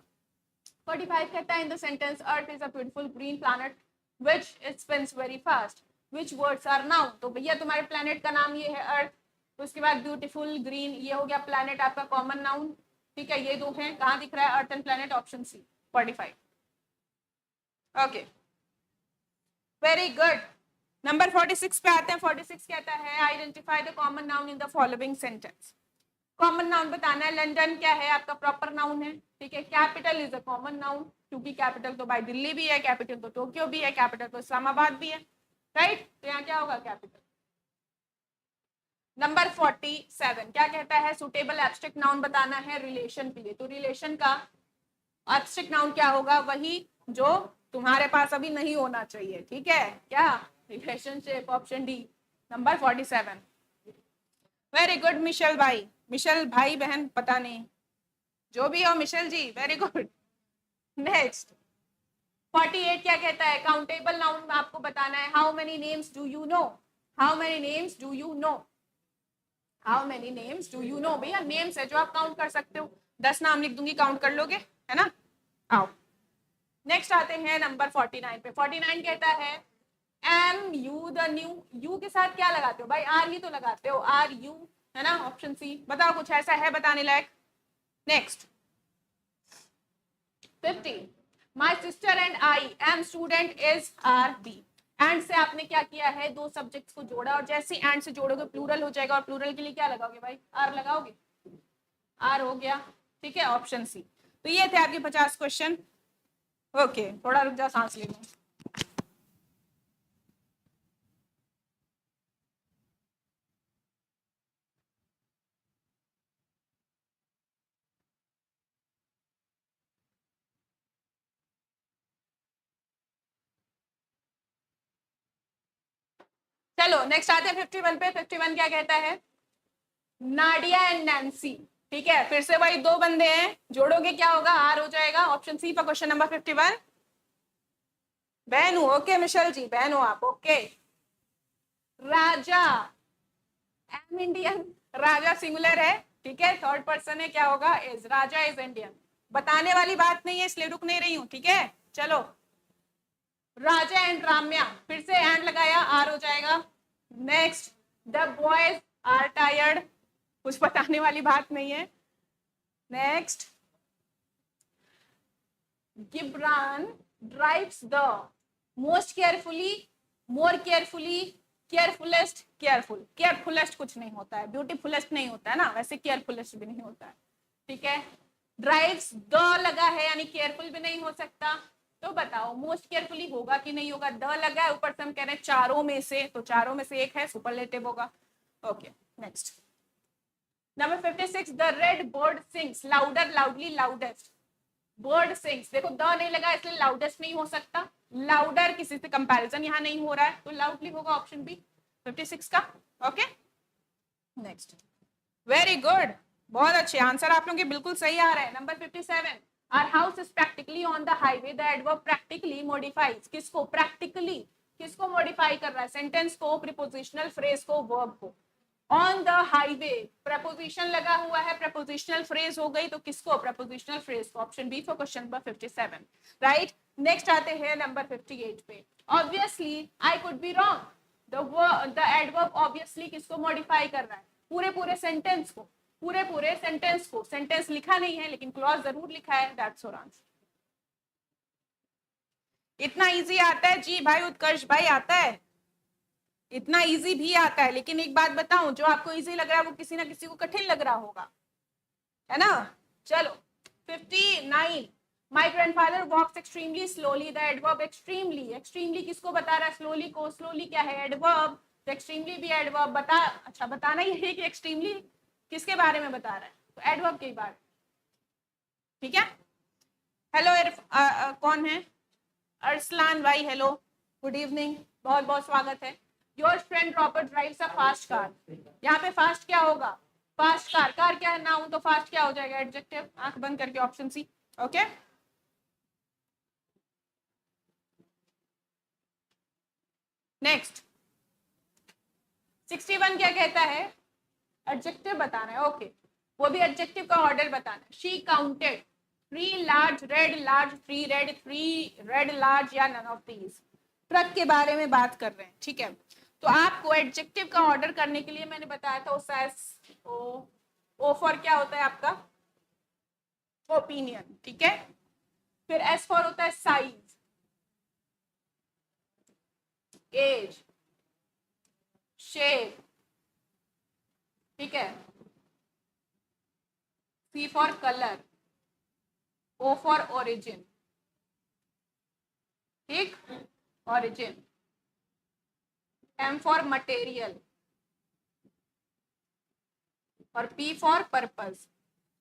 45 कहता है in the sentence Earth is a beautiful green planet which spins very fast, which words are noun. तो भैया तुम्हारे प्लैनेट का नाम ये है अर्थ, तो उसके बाद ब्यूटीफुल, ग्रीन, ये हो गया प्लैनेट आपका कॉमन नाउन। ठीक है, ये दो हैं, कहाँ दिख रहा है? Earth and planet, option C 45। Okay very good. Number 46 पे आते हैं। 46 कहता है identify the common noun in the following sentence. Common noun बताना है। लंदन क्या है? आपका प्रॉपर नाउन है। ठीक है, capital is a common noun, क्योंकि कैपिटल तो भाई दिल्ली भी है, कैपिटल तो टोक्यो भी है, कैपिटल तो इस्लामाबाद भी है, राइट? तो यहाँ क्या होगा? कैपिटल। नंबर 47 क्या कहता है? सुटेबल एब्स्ट्रैक्ट नाउन बताना है रिलेशन के लिए। तो रिलेशन का एब्स्ट्रैक्ट नाउन क्या होगा? वही जो तुम्हारे पास अभी नहीं होना चाहिए। ठीक है, क्या? Relationship, option D number 47। Very good Michelle भाई, मिशेल भाई बहन पता नहीं, जो भी हो Michelle ji, very good. Next 48 क्या कहता है? काउंटेबल नाउन में आपको बताना है। How many names do you no? How many names do you no? How many names do you no? भैया नेम्स है जो आप काउंट कर सकते हो। 10 नाम लिख दूंगी, काउंट कर लोगे, है ना? आओ नेक्स्ट आते हैं नंबर 49 पे। 49 कहता है am you the new. You के साथ क्या लगाते हो भाई? आर ही तो लगाते हो, आर यू, है ना? Option C. बताओ कुछ ऐसा है बताने लायक। Next 50 my sister and I am student is are B. And से आपने क्या किया है, दो सब्जेक्ट्स को जोड़ा, और जैसे एंड से जोड़ोगे प्लूरल हो जाएगा, और प्लूरल के लिए क्या लगाओगे भाई? आर लगाओगे, आर हो गया, ठीक है, ऑप्शन सी। तो ये थे आपके 50 क्वेश्चन। ओके थोड़ा रुक जाओ, सांस ले लो। चलो नेक्स्ट आते हैं 51 पे। 51 क्या कहता है? नाडिया एंड नैन्सी, ठीक है, फिर से भाई दो बंदे हैं, जोड़ोगे क्या होगा? आर हो जाएगा, option C for question number 51। बहन ओके मिशेल जी, बहन आप okay. Raja, am Indian, Raja singular है, ठीक है, थर्ड पर्सन है, क्या होगा? Is, Raja is Indian. बताने वाली बात नहीं है इसलिए रुक नहीं रही हूं, ठीक है। चलो राजा एंड राम्या, फिर से एंड लगाया, आर हो जाएगा। Next the boys are tired, कुछ बताने वाली बात नहीं है। Next Gibran drives the most carefully, more carefully, carefullest, careful. Carefullest कुछ नहीं होता है, ब्यूटीफुलेस्ट नहीं होता है ना, वैसे केयरफुलेस्ट भी नहीं होता है, ठीक है। ड्राइव्स द लगा है यानी केयरफुल भी नहीं हो सकता, तो बताओ मोस्ट केयरफुली होगा कि नहीं होगा? द लगा है, ऊपर से हम कह रहे हैं चारों में से, तो चारों में से एक है, सुपरलेटिव होगा। Okay next number 56 the red bird sings louder, loudly, loudest. Bird sings, देखो द नहीं लगा इसलिए लाउडेस्ट नहीं हो सकता, लाउडर किसी से कंपैरिजन यहाँ नहीं हो रहा है, तो लाउडली होगा ऑप्शन बी 56 का। ओके नेक्स्ट, वेरी गुड, बहुत अच्छे आंसर आप लोगों के बिल्कुल सही आ रहे हैं। Number 57 our house is practically on the highway, the adverb practically modifies, किसको? प्रैक्टिकली किसको मॉडिफाई कर रहा है? सेंटेंस को, प्रीपोजिशनल फ्रेज को, वर्ब को। ऑन द हाईवे प्रपोजिशन लगा हुआ है, प्रपोजिशनल फ्रेज हो गई, तो किसको? प्रपोजिशनल फ्रेज को, option B for question number 57, right. Next आते हैं नंबर 58 पे। Obviously I could be wrong, the adverb obviously किसको मॉडिफाई कर रहा है? पूरे पूरे सेंटेंस को, पूरे पूरे सेंटेंस को। सेंटेंस लिखा नहीं है लेकिन क्लॉज जरूर लिखा है, दैट्स योर आंसर। इतना इजी आता है जी भाई, उत्कर्ष भाई आता है, इतना इजी भी आता है, लेकिन एक बात बताऊं, जो आपको इजी लग रहा है वो किसी ना किसी को कठिन लग रहा होगा, है ना। चलो 59 my grandfather walks extremely slowly, the adverb extremely, extremely किसको बता रहा है? स्लोली को। स्लोली क्या है? एडवर्ब, तो एक्सट्रीमली भी एडवर्ब बता, अच्छा बताना ही है कि एक्सट्रीमली किसके बारे में बता रहा है, तो एडवर्ब के बारे में, ठीक है। हेलो कौन है? अरसलान भाई, हेलो, गुड इवनिंग, बहुत बहुत स्वागत है। Your friend Robert drives a fast car, यहाँ पे फास्ट क्या होगा? फास्ट कार, कार क्या है नाउन, तो फास्ट क्या हो जाएगा? एडजेक्टिव। आंख बंद करके ऑप्शन सी, ओके। नेक्स्ट 61 क्या कहता है? एडजेक्टिव बताना है, ओके, वो भी एडजेक्टिव का ऑर्डर बताना है। She counted 3 large red, large 3 red, 3 red large, या नन ऑफ दीज। ट्रक के बारे में बात कर रहे हैं, ठीक है। तो आपको एडजेक्टिव का ऑर्डर करने के लिए मैंने बताया था ओ फॉर क्या होता है आपका? ओपिनियन, ठीक है। फिर एस फॉर होता है साइज, एज, शेप, ठीक है। C for colour, O for origin, ठीक, ओरिजिन। एम फॉर मटेरियल, और पी फॉर पर्पस।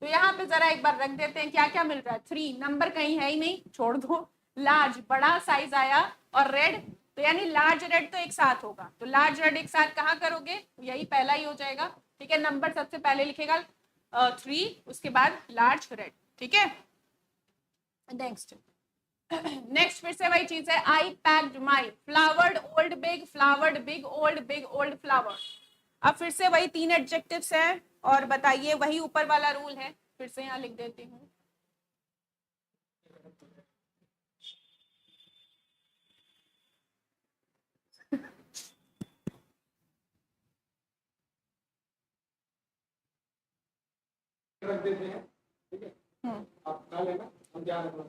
तो यहाँ पे जरा एक बार रख देते हैं क्या क्या मिल रहा है। 3 नंबर कहीं है ही नहीं, छोड़ दो। लार्ज बड़ा साइज आया, और रेड, तो यानी लार्ज रेड तो एक साथ होगा, तो लार्ज रेड एक साथ कहाँ करोगे? यही पहला ही हो जाएगा, ठीक है। नंबर सबसे पहले लिखेगा 3, उसके बाद लार्ज रेड, ठीक है। नेक्स्ट नेक्स्ट फिर से वही चीज है। I packed my flowered old big, flowered big old, big old flowered. अब फिर से वही 3 एडजेक्टिव्स हैं, और बताइए, वही ऊपर वाला रूल है, फिर से यहाँ लिख देती हूँ। रख देते हैं, ठीक है, आप खा लेना, हम ध्यान रखना।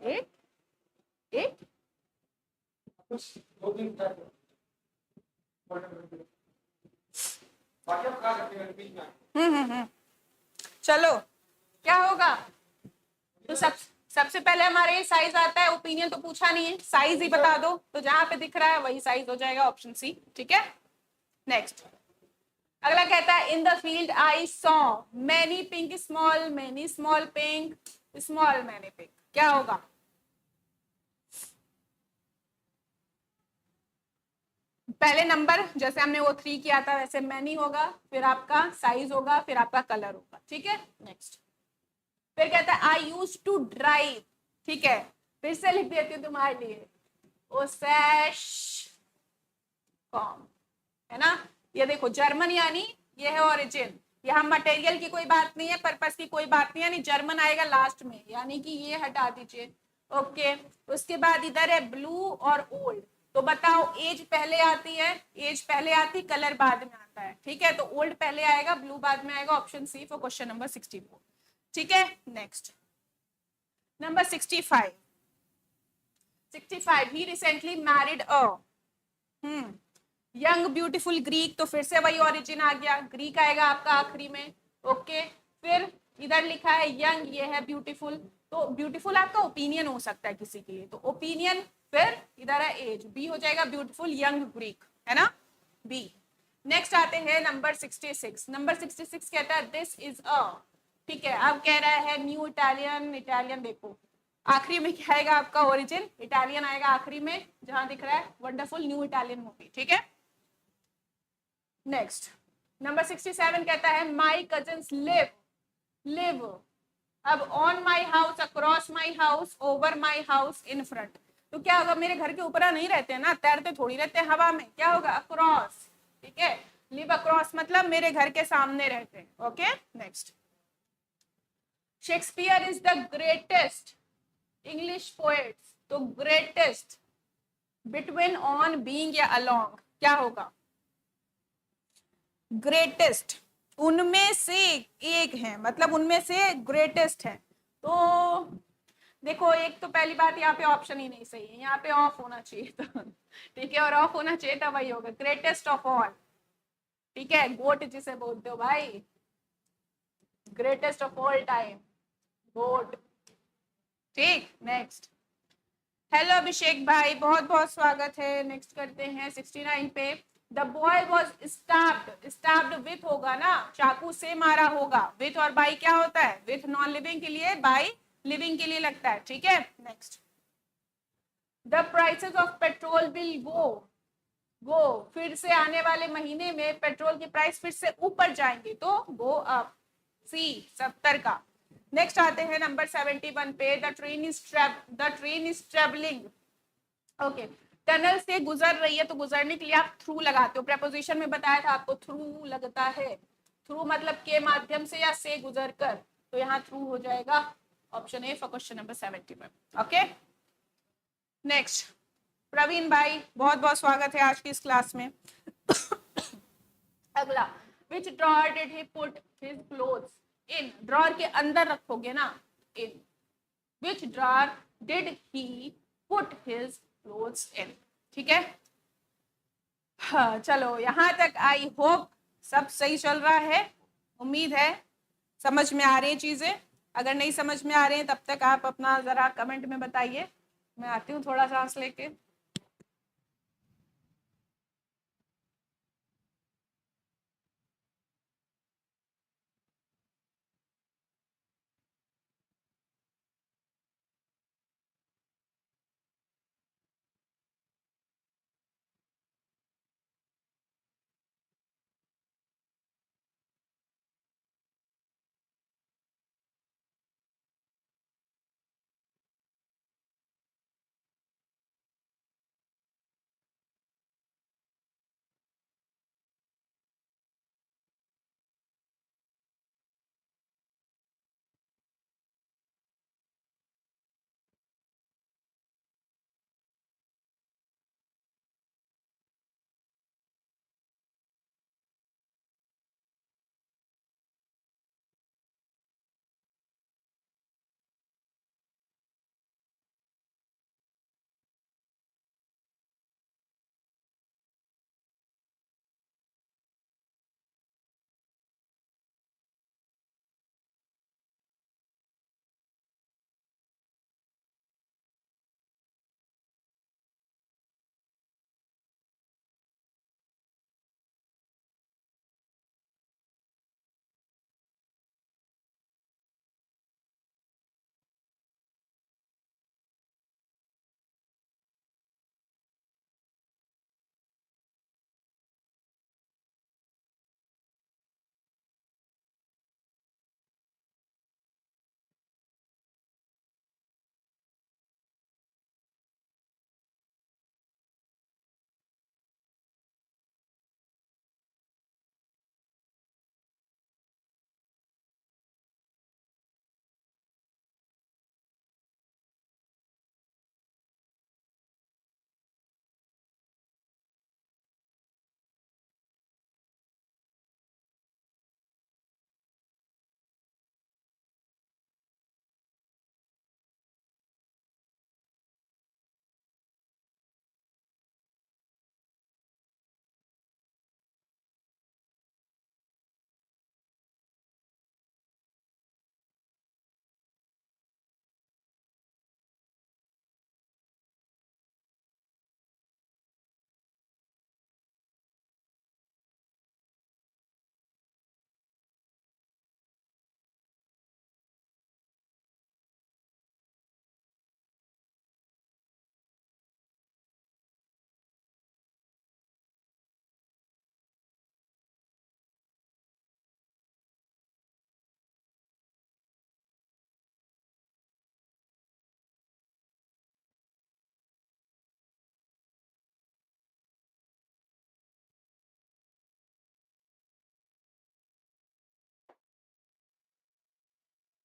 एक कुछ 2-3 बाकी आप खा सकते हैं बीच में। चलो क्या होगा, तो सबसे पहले हमारे ये साइज आता है, ओपिनियन तो पूछा नहीं है, साइज ही बता दो, तो जहां पे दिख रहा है वही साइज हो जाएगा, ऑप्शन सी, ठीक है। नेक्स्ट अगला कहता है in the field I saw many pink small many small pink small many pink, क्या होगा? पहले नंबर जैसे हमने वो 3 किया था वैसे मैनी होगा, फिर आपका साइज होगा, फिर आपका कलर होगा, ठीक है। नेक्स्ट फिर कहता है आई यूज टू ड्राइव, ठीक है, फिर से लिख देती हूँ तुम्हारे लिए, ओ सैश कॉम, है ना। ये देखो जर्मन यानी ये है ओरिजिन, यहाँ मटेरियल की कोई बात नहीं है, पर्पस की कोई बात नहीं, यानी जर्मन आएगा लास्ट में, यानी कि ये हटा दीजिए। ओके, उसके बाद इधर है ब्लू और ओल्ड, तो बताओ एज पहले आती है, एज पहले आती, कलर बाद में आता है, ठीक है, तो ओल्ड पहले आएगा, ब्लू बाद में आएगा, option C for question number 64, ठीक है। Next number 65 he recently married a young beautiful Greek, तो फिर से वही ओरिजिन आ गया, ग्रीक आएगा आपका आखिरी में। ओके, फिर इधर लिखा है यंग, ये है ब्यूटीफुल, तो ब्यूटीफुल आपका ओपिनियन हो सकता है किसी के लिए, तो ओपिनियन, फिर इधर है एज, बी हो जाएगा ब्यूटीफुल यंग ग्रीक, है ना, बी। नेक्स्ट आते हैं नंबर 66, नंबर 66 कहता है दिस इज अ, ठीक है, अब कह रहा है न्यू इटालियन, इटालियन देखो आखिरी में क्या आएगा आपका ओरिजिन, इटालियन आएगा आखिरी में, जहां दिख रहा है वंडरफुल न्यू इटालियन मूवी, ठीक है। नेक्स्ट नंबर 67 कहता है माई कजन्स लिव अब on my house, across my house, over my house, in front, तो क्या होगा, मेरे घर के ऊपर नहीं रहते हैं ना, तैरते थोड़ी रहते हैं हवा में, क्या होगा अक्रॉस, ठीक है, लिव अक्रॉस मतलब मेरे घर के सामने रहते हैं। Okay, next Shakespeare is the greatest English poets, तो ग्रेटेस्ट बिटवीन, ऑन, बीइंग या अलोंग, क्या होगा? ग्रेटेस्ट उनमें से एक है, मतलब उनमें से ग्रेटेस्ट है, तो देखो एक तो पहली बात यहाँ पे ऑप्शन ही नहीं सही है, यहाँ पे ऑफ होना चाहिए था, ठीक है, और ऑफ होना चाहिए था, वही होगा ग्रेटेस्ट ऑफ ऑल, ठीक है, गोट जिसे बोलते हो भाई, ग्रेटेस्ट ऑफ ऑल टाइम, गोट, ठीक। नेक्स्ट हेलो अभिषेक भाई, बहुत बहुत स्वागत है। नेक्स्ट करते हैं 69 पे, the boy was stabbed, stabbed with होगा ना, चाकू से मारा होगा, विथ और बाई क्या होता है, विथ नॉन लिविंग के लिए, बाई लिविंग के लिए लगता है, ठीक है। Next the prices of petrol will go फिर से आने वाले महीने में पेट्रोल की प्राइस फिर से ऊपर जाएंगे, तो गो अप, सी 70 का। नेक्स्ट आते हैं नंबर 71 पे, the train is travelling, okay, tunnel से गुजर रही है, तो गुजरने के लिए आप थ्रू लगाते हो, प्रेपोजिशन में बताया था आपको थ्रू लगता है, थ्रू मतलब के माध्यम से या से गुजर कर, तो यहाँ थ्रू हो जाएगा, option A for question number 71। Okay, next Praveen भाई, बहुत बहुत स्वागत है आज की इस क्लास में। अगला which drawer did he put his clothes in, drawer के अंदर रखोगे ना, in, which drawer did he put his clothes in, ठीक है। हाँ चलो यहाँ तक आई होप सब सही चल रहा है, उम्मीद है समझ में आ रही है चीजें, अगर नहीं समझ में आ रहे हैं तब तक आप अपना जरा कमेंट में बताइए, मैं आती हूँ थोड़ा सांस लेके।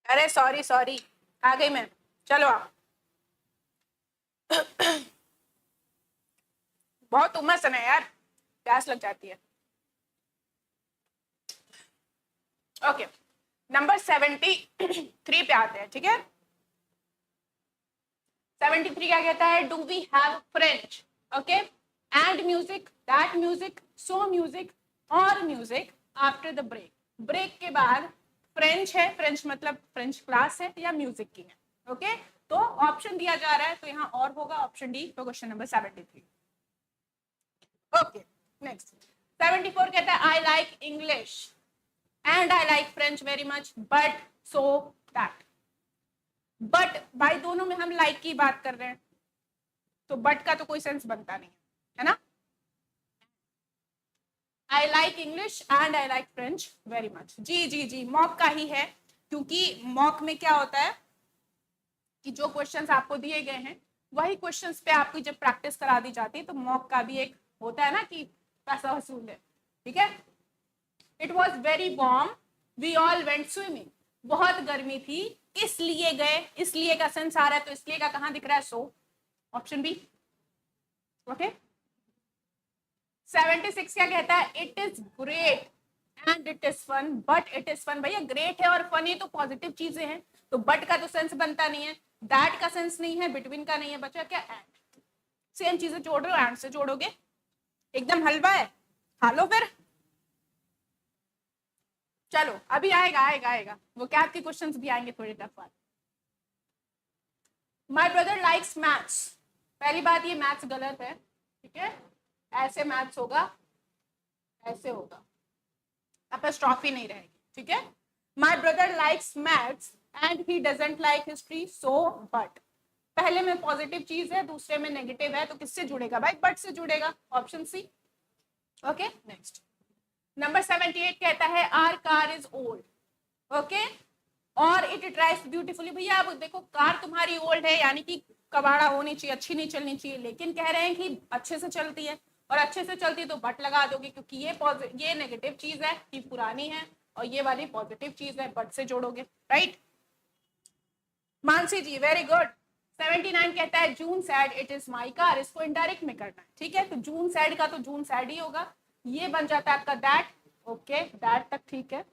अरे सॉरी सॉरी, आ गई मैं, चलो आप। बहुत उमस है यार, प्यास लग जाती है। ओके, नंबर 73 पे आते हैं, ठीक है। 73 क्या कहता है, do we have French, okay, and music, that music, so music, or music after the break. Break के बाद फ्रेंच है, फ्रेंच मतलब फ्रेंच क्लास है या म्यूजिक की है, ओके। तो ऑप्शन दिया जा रहा है, तो यहाँ और होगा option D for question number 73। Okay, next 74 कहता है आई like English and I like French very much but so that. But भाई दोनों में हम लाइक की बात कर रहे हैं, तो बट का तो कोई सेंस बनता नहीं है ना। I like English and I like French very much, जी जी जी, मॉक का ही है, क्योंकि मॉक में क्या होता है कि जो क्वेश्चंस आपको दिए गए हैं वही क्वेश्चंस पे आपकी जब प्रैक्टिस करा दी जाती है, तो मॉक का भी एक होता है ना कि पैसा वसूल है, ठीक है। It was very warm, we all went swimming, बहुत गर्मी थी इसलिए गए, इसलिए का सेंस आ रहा है, तो इसलिए का कहां दिख रहा है, सो ऑप्शन बी, ओके। 76 क्या कहता है, it is great and it is fun but it is fun. भैया ग्रेट है और फन ये तो पॉजिटिव चीजें हैं, तो बट का तो सेंस बनता नहीं है, दैट का सेंस नहीं है, बिटवीन का नहीं है, बचा क्या एंड। सेम चीजें जोड़ रहे हो, एंड से जोड़ोगे, एकदम हलवा है, हालो फिर। चलो अभी आएगा आएगा आएगा, वो कैट के क्वेश्चंस भी आएंगे थोड़े टफ वाले। माय ब्रदर लाइक्स मैथ्स, पहली बात ये मैथ्स गलत है, ठीक है, ऐसे मैथ्स होगा, ऐसे होगा, एपोस्ट्रोफी नहीं रहेगी, ठीक है। My brother likes maths and he doesn't like history so but. पहले में पॉजिटिव चीज है, दूसरे में नेगेटिव है, तो किससे जुड़ेगा भाई, बट से जुड़ेगा, option C, okay. Next number 78 कहता है our car is old, okay, और इट ड्राइव्स ब्यूटीफुली। भैया अब देखो कार तुम्हारी ओल्ड है, यानी कि कबाड़ा होनी चाहिए, अच्छी नहीं चलनी चाहिए, लेकिन कह रहे हैं कि अच्छे से चलती है, और अच्छे से चलती है तो बट लगा दोगे, क्योंकि ये नेगेटिव चीज है कि पुरानी है, और ये वाली पॉजिटिव चीज है, बट से जोड़ोगे, right. Mansi ji very good. 79 कहता है June said it is my car, इसको इनडायरेक्ट में करना है, ठीक है, तो जून सैड का तो जून सैड ही होगा, ये बन जाता है आपका दैट, ओके, दैट तक ठीक है।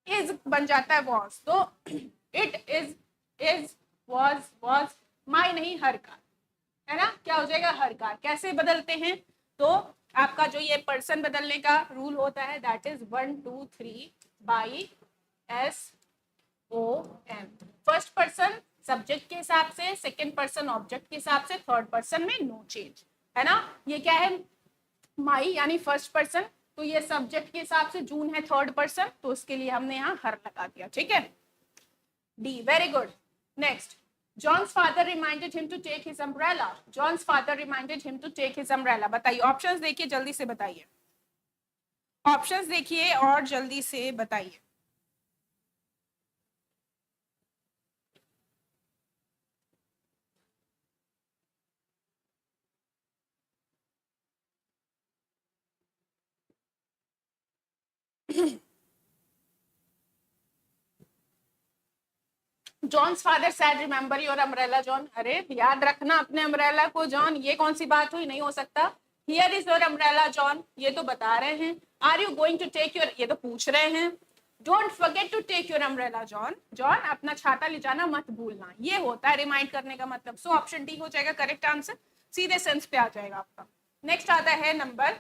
इज बन जाता है वॉज, तो इट इज वॉज माई नहीं हर कार, है ना, क्या हो जाएगा हर कार। कैसे बदलते हैं, तो आपका जो ये पर्सन बदलने का रूल होता है that is 1 2 3 by S O M. First person subject के हिसाब से, सेकेंड पर्सन ऑब्जेक्ट के हिसाब से, थर्ड पर्सन में नो चेंज, है ना। ये क्या है, माई यानी फर्स्ट पर्सन, तो ये सब्जेक्ट के हिसाब से, जून है थर्ड पर्सन, तो उसके लिए हमने यहाँ हर लगा दिया, ठीक है, D, very good. Next John's father reminded him to take his umbrella. John's father reminded him to take his umbrella. बताइए, ऑप्शंस देखिए जल्दी से बताइए, ऑप्शंस देखिए और जल्दी से बताइए। John's father said remember your umbrella John, अरे याद रखना अपने अम्ब्रेला को जॉन, ये कौन सी बात हुई, नहीं हो सकता। Here is your umbrella John, ये तो बता रहे हैं। Are you going to take your, ये तो पूछ रहे हैं। Don't forget to take your umbrella John, John अपना छाता ले जाना मत भूलना, ये होता है रिमाइंड करने का मतलब। सो ऑप्शन डी हो जाएगा करेक्ट आंसर, सीधे सेंस पे आ जाएगा आपका। नेक्स्ट आता है number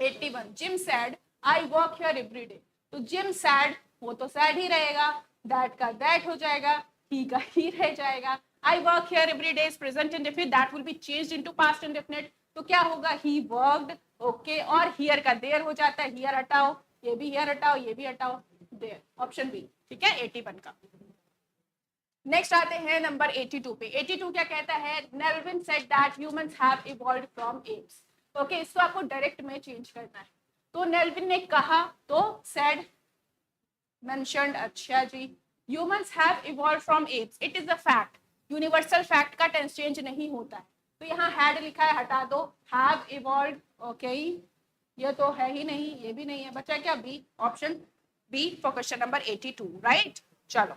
81, gym sad I walk here every day, तो जिम सैड वो तो सैड ही रहेगा, दैट का दैट हो जाएगा, ही का ही रह जाएगा। I work here every day is present indefinite, that will be changed into past indefinite, तो क्या होगा ही वर्कड, ओके, और हियर का देयर हो जाता है, हियर हटाओ, ये भी हियर हटाओ, ये भी हटाओ, देयर, ऑप्शन बी, ठीक है, 81 का। नेक्स्ट आते हैं नंबर 82 पे। 82 क्या कहता है, Nelvin said that humans have evolved from apes, okay, इसको आपको डायरेक्ट में चेंज करना है, तो नेल्विन ने कहा, तो सेड मेंशन्ड, अच्छा जी, humans have evolved from apes, it is a fact, universal fact का टेंस चेंज नहीं होता है, तो यहाँ हैड लिखा है हटा दो, हैव इवॉल्व्ड, ओके, ये तो है ही नहीं, ये भी नहीं है, बचा क्या B, option B for question number 82, right. चलो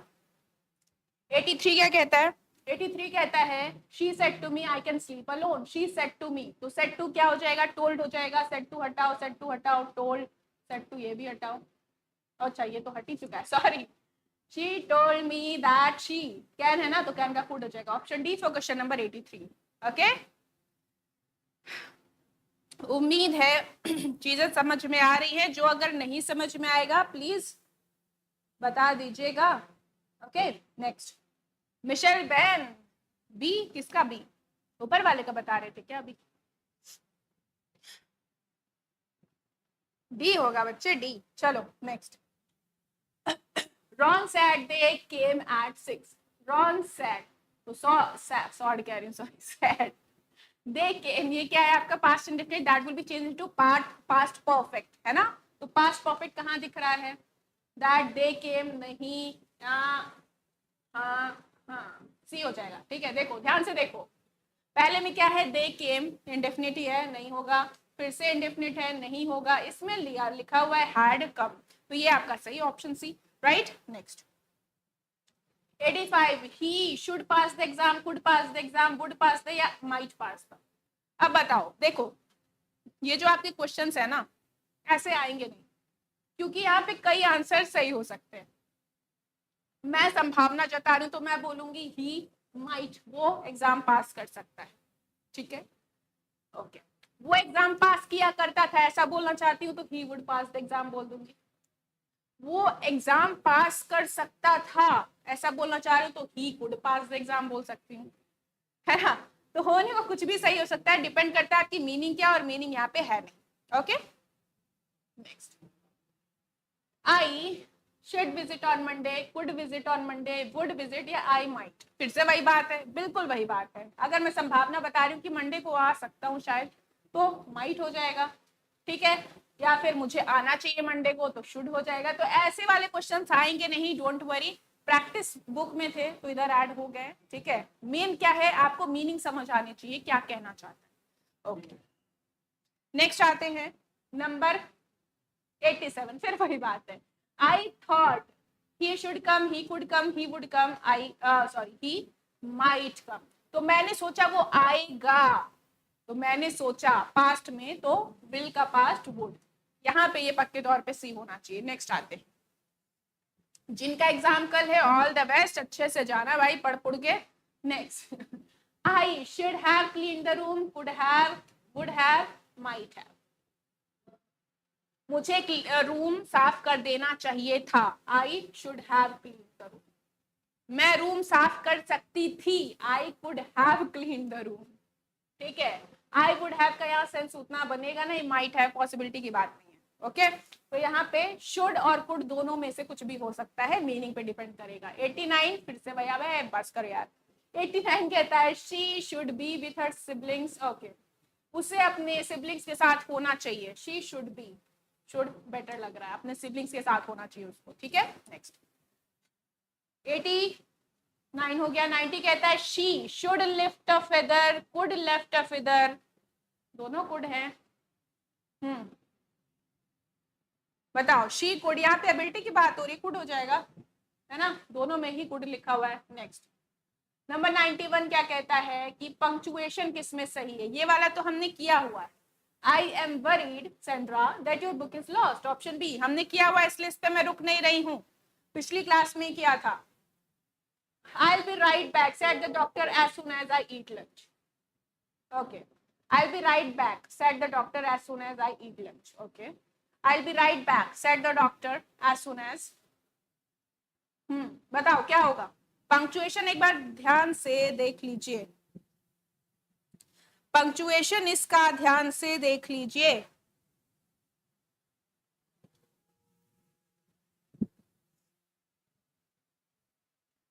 83 क्या कहता है? 83 कहता है she said to me I can sleep alone. She said to me, तो सेड टू क्या हो जाएगा? टोल्ड हो जाएगा। सेड टू हटाओ, सेड टू हटाओ, टोल्ड, सेड टू ये भी हटाओ। अच्छा ये तो हट ही चुका है, sorry. She told me that she, can है ना, तो कैन का कुड हो जाएगा। Option D for question number 83। Okay, उम्मीद है चीजें समझ में आ रही है। जो अगर नहीं समझ में आएगा प्लीज बता दीजिएगा। Okay next, Michelle Ben. B किसका? बी ऊपर वाले का बता रहे थे क्या? बी, डी होगा बच्चे, डी। चलो next, Ron sad they came at 6। Ron sad, तो सॉड कह रही हूँ, सॉरी, सैड दे केम, ये क्या है आपका? Past indefinite, that will be change into past perfect, है ना? तो पास्ट परफेक्ट कहाँ दिख रहा है? दैट दे केम नहीं, हाँ सी हो जाएगा। ठीक है, देखो ध्यान से देखो, पहले में क्या है? दे केम इंडेफिनिट है, नहीं होगा। फिर से इंडेफिनिट है, नहीं होगा। इसमें लिखा हुआ है हैड कम, तो ये आपका सही option C, right. Next 85, he should pass the exam, could pass the exam, would pass the या माइट पास द। अब बताओ, देखो ये जो आपके क्वेश्चंस है ना, ऐसे आएंगे नहीं, क्योंकि यहाँ पे कई आंसर सही हो सकते हैं। मैं संभावना जता रही हूँ तो मैं बोलूंगी ही माइट, वो एग्जाम पास कर सकता है। ठीक है, ओके, वो एग्जाम पास किया करता था, ऐसा बोलना चाहती हूँ तो he would pass the exam बोल दूंगी। वो एग्जाम पास कर सकता था, ऐसा बोलना चाह रही हूँ तो he could pass the exam बोल सकती हूँ, है ना? तो होने को कुछ भी सही हो सकता है, डिपेंड करता है आपकी मीनिंग क्या, और मीनिंग यहाँ पे है नहीं। Okay next, I should visit on Monday, could visit on Monday, would visit या आई माइट। फिर से वही बात है, बिल्कुल वही बात है। अगर मैं संभावना बता रही हूँ कि मंडे को आ सकता हूँ शायद, तो माइट हो जाएगा। ठीक है, या फिर मुझे आना चाहिए मंडे को, तो शुड हो जाएगा। तो ऐसे वाले क्वेश्चन आएंगे नहीं, डोंट वरी, प्रैक्टिस बुक में थे तो इधर ऐड हो गए। ठीक है, मेन क्या है, आपको मीनिंग समझ आनी चाहिए, क्या कहना चाहते हैं। ओके नेक्स्ट आते हैं नंबर 87, फिर वही बात है। I thought he should come, he could come, he would come, he might come। तो मैंने सोचा वो आएगा, तो मैंने सोचा पास्ट में, तो will का पास्ट would, यहाँ पे ये पक्के तौर पे सी होना चाहिए। नेक्स्ट आते हैं, जिनका एग्जाम कल है, ऑल द बेस्ट, अच्छे से जाना भाई, पढ़ पुढ़ के। Next, I should have clean the room, could have, would have, might have. मुझे रूम साफ कर देना चाहिए था, I should have clean the room. मैं रूम साफ कर सकती थी, I could have clean the room. ठीक है, आई वुड हैव का यहाँ सेंस उतना बनेगा नहीं, माइट हैव पॉसिबिलिटी की बात नहीं है। ओके, तो यहाँ पे शुड और कुड दोनों में से कुछ भी हो सकता है, मीनिंग पे डिपेंड करेगा। 89 फिर से भैया भाई बस करो यार। 89 कहता है she should be with her siblings. Okay, उसे अपने सिबलिंग्स के साथ होना चाहिए, she should be, should better लग रहा है, अपने सिबलिंग्स के साथ होना चाहिए उसको। ठीक है, नेक्स्ट 89 हो गया। 90 कहता है she should lift a feather, could lift a feather, दोनों कुड है। बताओ, शी कुड, यहाँ पे एबिलिटी की बात हो रही, कुड हो जाएगा, है ना? दोनों में ही कुड लिखा हुआ है। नेक्स्ट नंबर 91 क्या कहता है कि पंक्चुएशन किसमें सही है? ये वाला तो हमने किया हुआ है। I am worried, Sandra, that your book is lost। Option B हमने किया हुआ, इसलिए इस पे मैं रुक नहीं रही हूँ, पिछली क्लास में किया था। I'll be right back, said the doctor as soon as I eat lunch। Okay, I'll be right back, said the doctor as soon as I eat lunch। Okay, I'll be right back, said the doctor as soon as। बताओ क्या होगा? Punctuation एक बार ध्यान से देख लीजिए, punctuation इसका ध्यान से देख लीजिए।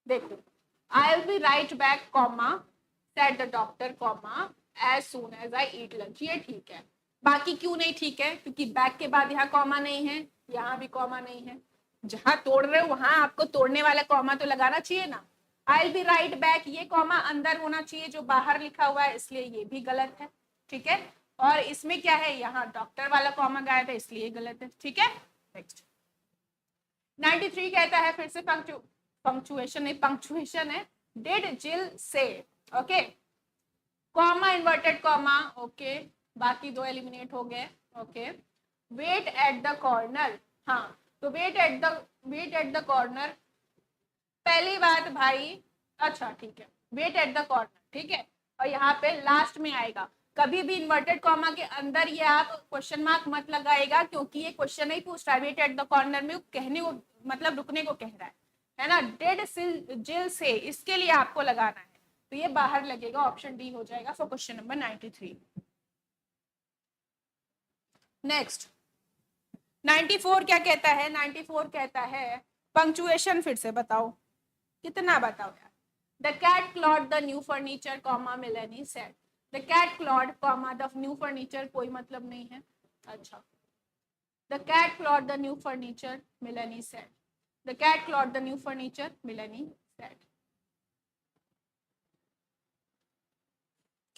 देखो, I will be right back comma said the doctor comma as soon as I eat lunch, ये ठीक है। बाकी क्यों नहीं ठीक है? क्योंकि बैक के बाद यहाँ कॉमा नहीं है, यहाँ भी कॉमा नहीं है। जहां तोड़ रहे हो वहां आपको तोड़ने वाला कॉमा तो लगाना चाहिए ना। आई विल बी राइट बैक, ये कॉमा अंदर होना चाहिए जो बाहर लिखा हुआ है, इसलिए ये भी गलत है। ठीक है, और इसमें क्या है, यहाँ डॉक्टर वाला कॉमा गायब है, इसलिए गलत है। ठीक है, नेक्स्ट 93 कहता है फिर से पंक्चु पंक्चुएशन नहीं, पंक्चुएशन है did Jill say, okay. Comma inverted comma, okay, बाकी दो एलिमिनेट हो गए, okay. Wait at the corner, हाँ, तो वेट एट द कॉर्नर, पहली बात भाई, अच्छा ठीक है, वेट एट द कॉर्नर, ठीक है, और यहाँ पे लास्ट में आएगा। कभी भी इन्वर्टेड कॉमा के अंदर ये आप क्वेश्चन मार्क मत लगाएगा, क्योंकि ये क्वेश्चन नहीं पूछ रहा है, वेट एट द कॉर्नर में कहने को मतलब रुकने को कह रहा है ना। डेड जिल से, इसके लिए आपको लगाना है, तो ये बाहर लगेगा, ऑप्शन डी हो जाएगा फॉर क्वेश्चन नंबर 93। नेक्स्ट 94 क्या कहता है, 94 कहता है पंक्चुएशन, फिर से बताओ कितना, बताओ यार। The cat clawed the new furniture comma Melanie said, the cat clawed comma the new furniture कोई मतलब नहीं है, अच्छा। The cat clawed the new furniture Melanie said, the cat clawed the new furniture Melanie said,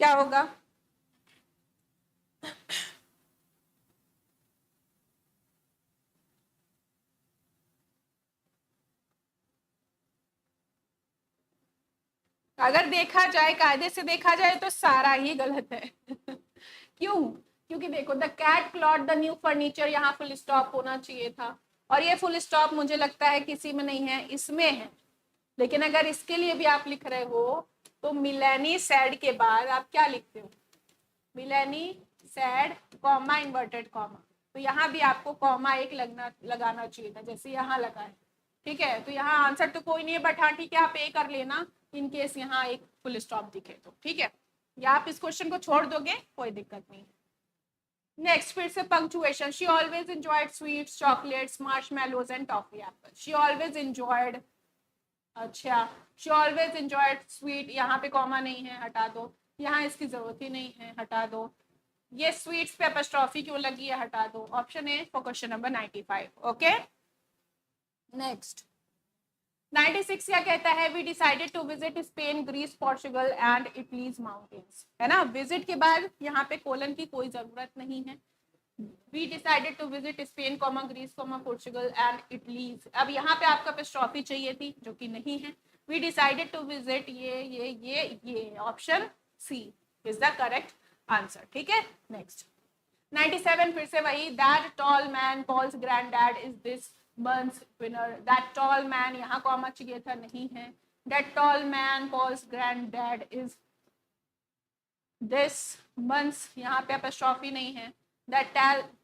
क्या होगा? अगर देखा जाए, कायदे से देखा जाए तो सारा ही गलत है क्यों? क्योंकि देखो, the cat clawed the new furniture, यहाँ फुल स्टॉप होना चाहिए था, और ये फुल स्टॉप मुझे लगता है किसी में नहीं है, इसमें है। लेकिन अगर इसके लिए भी आप लिख रहे हो तो मिलेनी सैड के बाद आप क्या लिखते हो? मिलेनी सैड कॉमा इन्वर्टेड कॉमा, तो यहाँ भी आपको कॉमा एक लगाना चाहिए था, जैसे यहाँ लगा है, ठीक है। तो यहाँ आंसर तो कोई नहीं है, बट हाँ ठीक है, आप ए कर लेना इन केस यहाँ एक फुल स्टॉप दिखे तो, ठीक है। या आप इस क्वेश्चन को छोड़ दोगे, कोई दिक्कत नहीं। नेक्स्ट फिर से punctuation, she always enjoyed sweets, chocolates, marshmallows and toffee apple, she always enjoyed, अच्छा, शी ऑलवेज एंजॉयड स्वीट, यहाँ पे कॉमा नहीं है, हटा दो, यहाँ इसकी जरूरत ही नहीं है, हटा दो, ये स्वीट्स पे एपोस्ट्रोफी क्यों लगी है, हटा दो, option A for question number 95, okay. Next 96 क्या कहता है, we decided to visit Spain, Greece, Portugal and Italy's mountains, है ना। विजिट के बाद यहाँ पे कोलन की कोई जरूरत नहीं है, we decided to visit Spain comma Greece comma Portugal and Italy's, अब यहाँ पे आपको एपोस्ट्रोफी चाहिए थी जो कि नहीं है, वी डिसाइडेड टू विजिट ये option C is the correct answer, ठीक है। नेक्स्ट 97 फिर से वही, that tall man Paul's granddad is this month's winner, that tall man, यहाँ कॉमा चाहिए था, नहीं है, that tall man Paul's granddad is this month's, यहाँ पे एपोस्ट्रोफी नहीं है, दैट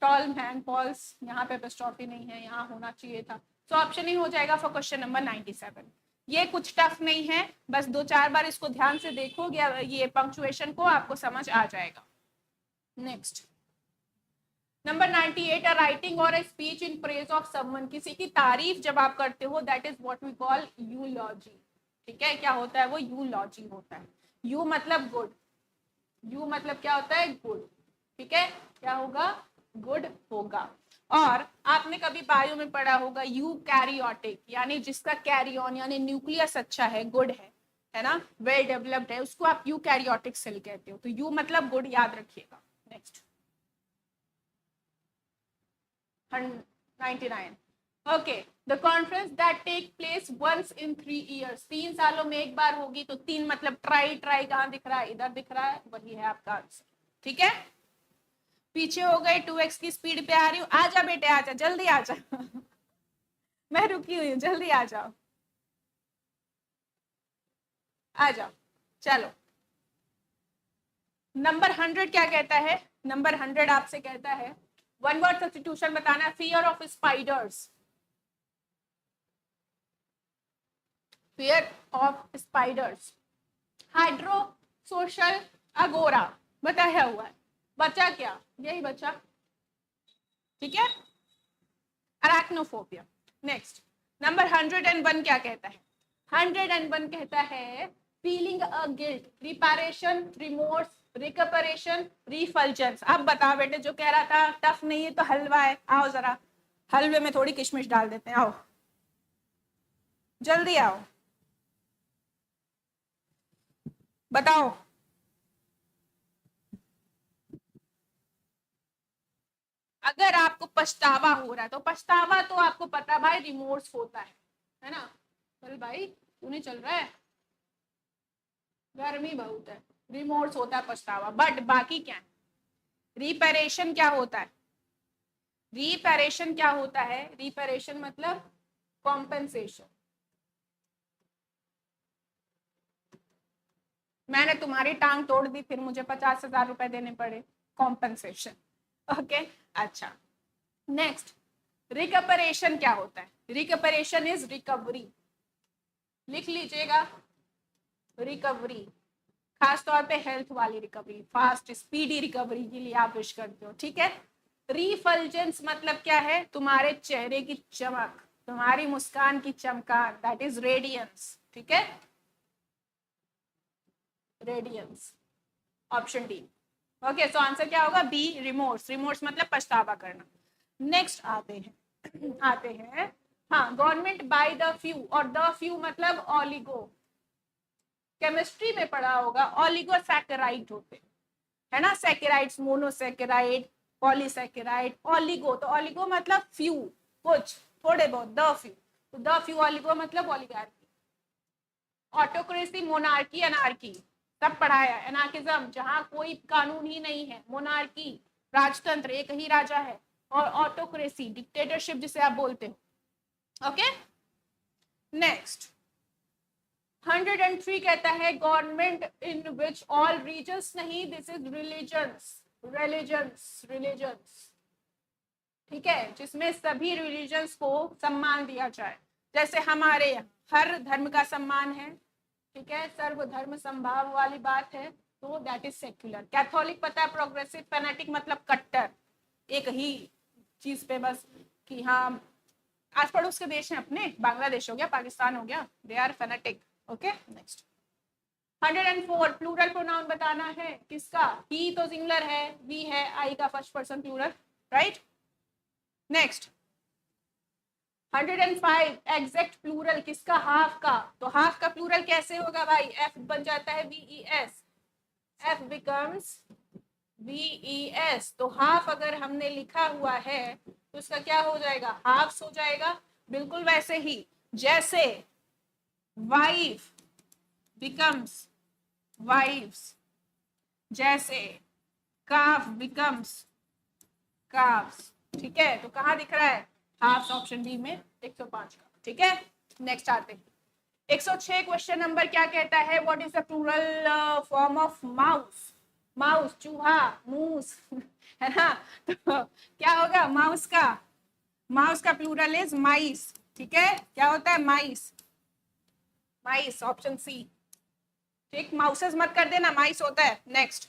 टॉल मैन पॉल्स, यहाँ पे एपोस्ट्रोफी नहीं है, यहाँ होना चाहिए था, तो ऑप्शन ही हो जाएगा फॉर क्वेश्चन नंबर 97। ये कुछ टफ नहीं है, बस 2-4 बार इसको ध्यान से देखोगे, ये पंक्चुएशन को आपको समझ आ जाएगा। नेक्स्ट नंबर 98, राइटिंग और speech in praise of someone, किसी की तारीफ जब आप करते हो, that is what we call eulogy, ठीक है। क्या होता है वो? यूलॉजी होता है। यू मतलब गुड, यू मतलब क्या होता है? गुड, ठीक है। क्या होगा? गुड होगा। और आपने कभी बायो में पढ़ा होगा यूकैरियोटिक, यानी जिसका कैरी ऑन यानी न्यूक्लियस अच्छा है, गुड है ना, वेल डेवलप्ड है, उसको आप यूकैरियोटिक सेल कहते हो, तो यू मतलब गुड, याद रखिएगा। Next 99, okay, the conference that take place once in 3 years, 3 सालों में एक बार होगी, तो 3 मतलब ट्राई, ट्राई कहाँ दिख रहा है? इधर दिख रहा है, वही है आपका आंसर, ठीक है। पीछे हो गए, 2x की स्पीड पे आ रही हूँ, आजा बेटे आजा, जल्दी आजा मैं रुकी हुई हूँ, जल्दी आ जाओ, आ जाओ, चलो। नंबर 100 क्या कहता है? नंबर 100 आपसे कहता है वन वर्ड सब्स्टिट्यूशन बताना, fear of spiders, fear of spiders, hydro social अगोरा, बताया हुआ है, बचा क्या? यही बचा, ठीक है, अराक्नोफोबिया। नेक्स्ट नंबर 101 क्या कहता है? 101 कहता है feeling a guilt, reparation, remorse, recuperation, refulgence. अब बता बेटे, जो कह रहा था टफ नहीं है तो हलवा है, आओ जरा, हलवे में थोड़ी किशमिश डाल देते हैं, आओ जल्दी आओ, बताओ। अगर आपको पछतावा हो रहा है, तो पछतावा तो आपको पता भाई रिमोर्स होता है ना, चल भाई, तू नहीं चल रहा है, गर्मी बहुत है। रिमोर्स होता है पछतावा, बट बाकी क्या है? रिपेरेशन क्या होता है? रिपेरेशन क्या होता है? रिपेरेशन मतलब कॉम्पेंसेशन। मैंने तुम्हारी टांग तोड़ दी, फिर मुझे 50,000 रुपए देने पड़े, कॉम्पेंसेशन। ओके, अच्छा। नेक्स्ट, रिकपरेशन क्या होता है? रिकपरेशन इज रिकवरी, लिख लीजिएगा, रिकवरी। खास तौर पे हेल्थ वाली रिकवरी, फास्ट स्पीडी रिकवरी के लिए आप विश करते हो, ठीक है। रिफल्जेंस मतलब क्या है? तुम्हारे चेहरे की चमक, तुम्हारी मुस्कान की चमकान, दैट इज रेडियंस, ठीक है, radiance, option D. Okay, so answer क्या होगा? B, remorse. रिमोर्स मतलब पछतावा करना। नेक्स्ट आते हैं आते हैं, हाँ, गवर्नमेंट बाय द फ्यू, और द फ्यू मतलब ऑलिगो। केमिस्ट्री में पढ़ा होगा, ऑलिगोसैकेराइड होते है ना, सैकेराइड्स, मोनोसैकेराइड, पॉलीसैकेराइड, ऑलिगो, तो ऑलिगो मतलब फ्यू, कुछ, थोड़े बहुत, द फ्यू, तो द फ्यू ऑलिगो मतलब ऑलिगार्की। ऑटोक्रेसी, मोनार्की, अनार्की, सब पढ़ाया। एनार्किज्म, जहां कोई कानून ही नहीं है। मोनार्की, राजतंत्र, एक ही राजा है। और ऑटोक्रेसी, डिक्टेटरशिप जिसे आप बोलते हो। ओके, नेक्स्ट 103 कहता है government in which all regions, नहीं, दिस इज रिलीजन्स, रिलीजन्स, ठीक है, जिसमें सभी रिलीजन्स को सम्मान दिया जाए। जैसे हमारे यहाँ हर धर्म का सम्मान है, ठीक है, सर्वधर्म संभाव वाली बात है, तो दैट इज सेक्युलर। कैथोलिक पता है, प्रोग्रेसिव, फैनेटिक मतलब कट्टर, एक ही चीज पे बस, कि हाँ, आस पड़ोस के देश हैं अपने, बांग्लादेश हो गया, पाकिस्तान हो गया, they are fanatic. Okay, next 104, plural pronoun बताना है किसका? ही तो सिंगुलर है, वी है, आई का first person plural, right. Next 105, exact plural किसका? हाफ का। तो हाफ का प्लूरल कैसे होगा भाई? एफ बन जाता है VES, एफ बिकम्स VES। तो हाफ अगर हमने लिखा हुआ है तो उसका क्या हो जाएगा? हाफ्स हो जाएगा। बिल्कुल वैसे ही जैसे वाइफ बिकम्स वाइफ्स, जैसे काफ बिकम्स काफ्स, ठीक है। तो कहाँ दिख रहा है? हाफ, ऑप्शन डी में 105 का, ठीक है। नेक्स्ट आते हैं 106, क्वेश्चन नंबर क्या कहता है? What is the plural form of mouse? Mouse, चूहा, मूस है ना, तो क्या होगा माउस का? माउस का प्लूरल इज माइस, ठीक है। क्या होता है? माइस, माइस, ऑप्शन सी, ठीक। माउसेस मत कर देना, माइस होता है। नेक्स्ट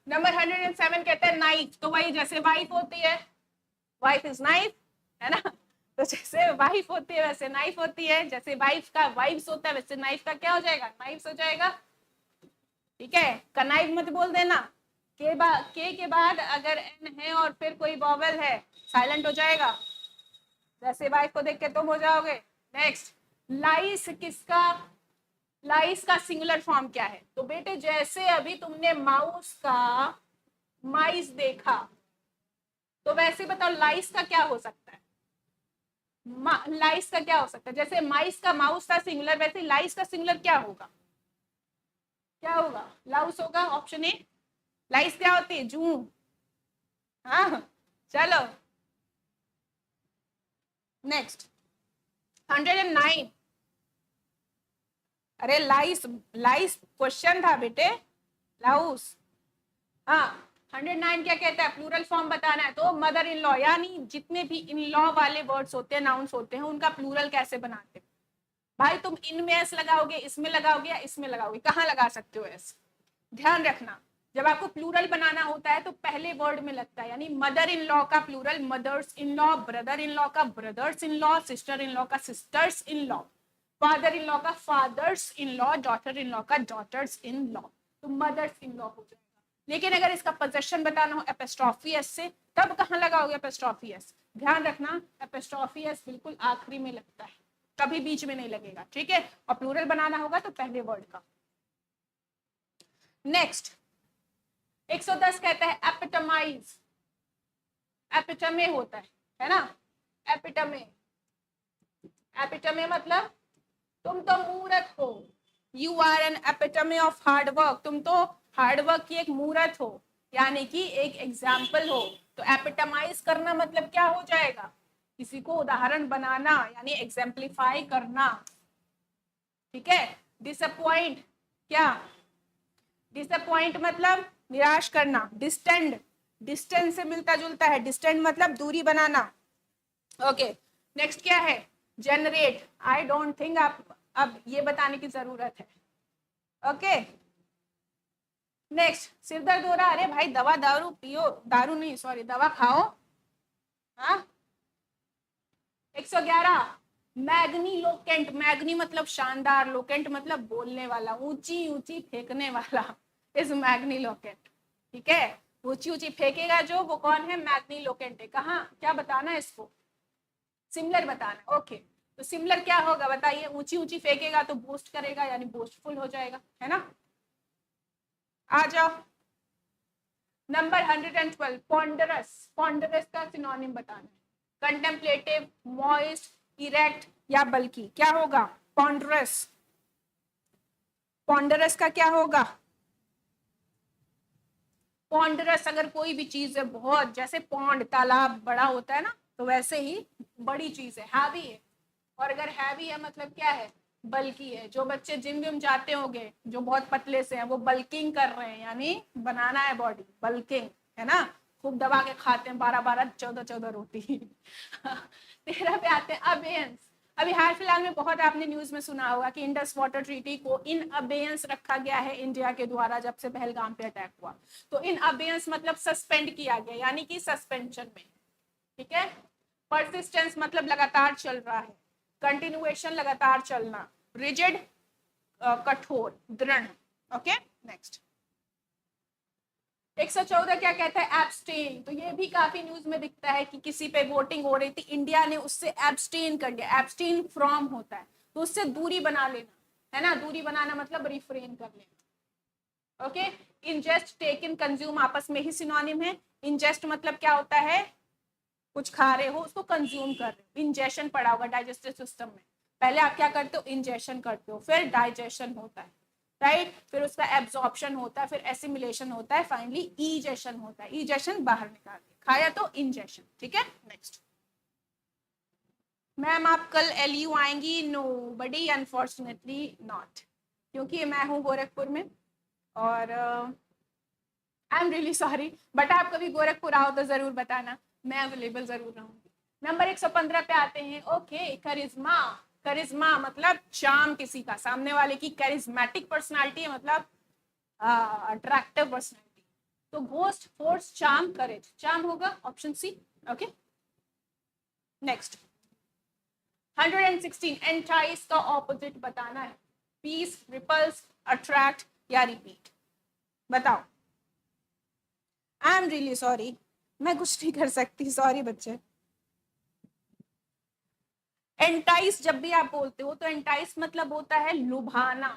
नंबर 107 कहता है नाइफ, तो वही जैसे वाइफ होती है, वाइफ इज नाइफ, है ना, तो जैसे वाइफ होती है वैसे नाइफ होती है, जैसे वाइफ का वाइफ्स होता है वैसे नाइफ का क्या हो जाएगा? नाइफ्स हो जाएगा, ठीक है। कनाइफ मत बोल देना, के बाद अगर एन है और फिर कोई वॉवेल है, साइलेंट हो जाएगा, जैसे वाइफ को देख के तुम हो जाओगे। नेक्स्ट, लाइस किसका? लाइस का सिंगुलर फॉर्म क्या है? तो बेटे जैसे अभी तुमने माउस का माइस देखा, तो वैसे बताओ लाइस का क्या हो सकता है? लाइस का क्या हो सकता है? जैसे माइस का माउस का सिंगुलर, वैसे लाइस का सिंगुलर क्या होगा? क्या होगा? लाउस होगा, ऑप्शन ए। लाइस क्या होती है? जू, हाँ, चलो नेक्स्ट 109, अरे लाइस, लाइस क्वेश्चन था बेटे, लाउस, हाँ। 109 क्या कहता है? प्लूरल फॉर्म बताना है, तो मदर इन लॉ, यानी जितने भी इन लॉ वाले वर्ड्स होते हैं, नाउन्स होते हैं, उनका प्लूरल कैसे बनाते हैं भाई? तुम इनमें एस लगाओगे, इसमें लगाओगे, या इसमें लगाओगे, कहाँ लगा सकते हो एस? ध्यान रखना, जब आपको प्लूरल बनाना होता है तो पहले वर्ड में लगता है, यानी मदर इन लॉ का plural mothers in law, brother in law का brothers in law, sister in law का sisters in law, father in law का fathers in law, daughter in law का डॉटर्स इन लॉ, तो mothers in law हो जाएगा। लेकिन अगर इसका पोजेशन बताना हो एपोस्ट्रोफी एस से, तब कहाँ लगाओगे एपोस्ट्रोफी एस? ध्यान रखना, एपोस्ट्रोफी एस बिल्कुल आखिरी में लगता है, कभी बीच में नहीं लगेगा, ठीक है। और प्लूरल बनाना होगा तो पहले वर्ड का। नेक्स्ट 110 कहता है एपिटमाइज, एपिटमे होता है ना, एपिटमे, एपिटमी मतलब तुम तो मूर्त हो, you are an epitome of hard work, तुम तो हार्ड वर्क की एक मूर्त हो, यानी कि एक एग्जाम्पल हो। तो एपिटमाइज करना मतलब क्या हो जाएगा, किसी को उदाहरण बनाना यानी एग्जाम्पलीफाई करना, ठीक है। डिसअपॉइंट क्या, डिसअपॉइंट मतलब निराश करना। डिस्टेंड, डिस्टेंस से मिलता जुलता है, डिस्टेंड मतलब दूरी बनाना। ओके नेक्स्ट क्या है, जनरेट। आई डोंट थिंक आप अब ये बताने की जरूरत है। ओके नेक्स्ट, सिर दर्द हो रहा, अरे भाई दवा दारू पियो, दारू नहीं सॉरी दवा खाओ। हाँ 111, मैग्नी लोकेंट, मैग्नी मतलब शानदार, लोकेंट मतलब बोलने वाला, ऊंची ऊंची फेंकने वाला इस मैग्नी लोकेंट, ठीक है। ऊंची ऊंची फेंकेगा जो, वो कौन है, मैग्नी लोकेंट है। कहाँ क्या बताना है इसको, सिमिलर बताना। ओके तो सिमिलर क्या होगा बताइए, ऊंची ऊंची फेंकेगा तो बूस्ट करेगा यानी बूस्टफुल हो जाएगा, है ना। आ जाओ नंबर 112, पॉन्डरस, पॉन्डरस का सिनोनिम बताना है। कंटेम्पलेटिव, मॉइस्ट, इरेक्ट या बल्कि, क्या होगा पॉन्डरस, पॉन्डरस का क्या होगा। पॉन्डरस अगर कोई भी चीज है बहुत, जैसे पॉन्ड तालाब बड़ा होता है ना, तो वैसे ही बड़ी चीज है, हैवी है। और अगर हैवी है मतलब क्या है, बल्कि है। जो बच्चे जिम विम जाते होंगे जो बहुत पतले से हैं, वो बल्किंग कर रहे हैं, यानी बनाना है बॉडी, बल्किंग, है ना। खूब दबा के खाते हैं 12-12 14-14 रोटी 13 पे आते हैं अबेयंस। अभी हाल फिलहाल में बहुत आपने न्यूज में सुना होगा कि इंडस वाटर ट्रीटी को इन अबेयंस रखा गया है इंडिया के द्वारा, जब से पहलगाम पे अटैक हुआ। तो इन अबेयंस मतलब सस्पेंड किया गया, यानी कि सस्पेंशन में, ठीक है। परसिस्टेंस मतलब लगातार चल रहा है, कंटिन्यूएशन लगातार चलना, रिजिड कठोर दृढ़। ओके नेक्स्ट 114 क्या कहता है, एब्सटेन। तो ये भी काफी न्यूज में दिखता है कि किसी पे वोटिंग हो रही थी, इंडिया ने उससे एब्सटेन कर लिया, एब्सटेन फ्रॉम होता है तो उससे दूरी बना लेना, है ना। दूरी बनाना मतलब रिफ्रेन कर लेना। ओके इंजेस्ट, टेक इन, कंज्यूम आपस में ही सिनोनिम है। इंजेस्ट मतलब क्या होता है, कुछ खा रहे हो उसको कंज्यूम कर रहे हो। इंजेशन पड़ा होगा डाइजेस्टिव सिस्टम में, पहले आप क्या करते हो, इंजेशन करते हो, फिर डाइजेशन होता है, राइट। फिर उसका एब्जॉर्प्शन होता है, फिर एसिमिलेशन होता है, फाइनली इजेशन होता है। इजेशन बाहर निकाल के खाया तो इंजेशन, ठीक है। नेक्स्ट मैम आप कल एलयू आएंगी, नो बडी अनफॉर्चुनेटली नॉट, क्योंकि मैं हूँ गोरखपुर में और I am really sorry, but आप कभी गोरखपुर आओ तो जरूर बताना, मैं अवेलेबल जरूर रहूंगी। नंबर 115 पे आते हैं। ओके करिश्मा, करिश्मा मतलब चार्म किसी का, सामने वाले की कैरिज्मेटिक पर्सनालिटी है, मतलब अट्रैक्टिव पर्सनालिटी। तो घोस्ट, फोर्स, चार्म, करेज, चार्म होगा ऑप्शन सी। ओके नेक्स्ट 116, एंटाइज का ऑपोजिट बताना है, पीस, रिपल्स, अट्रैक्ट या रिपीट, बताओ। आई एम रियली सॉरी, मैं कुछ नहीं कर सकती, सॉरी बच्चे। एंटाइस जब भी आप बोलते हो तो एंटाइस मतलब होता है लुभाना,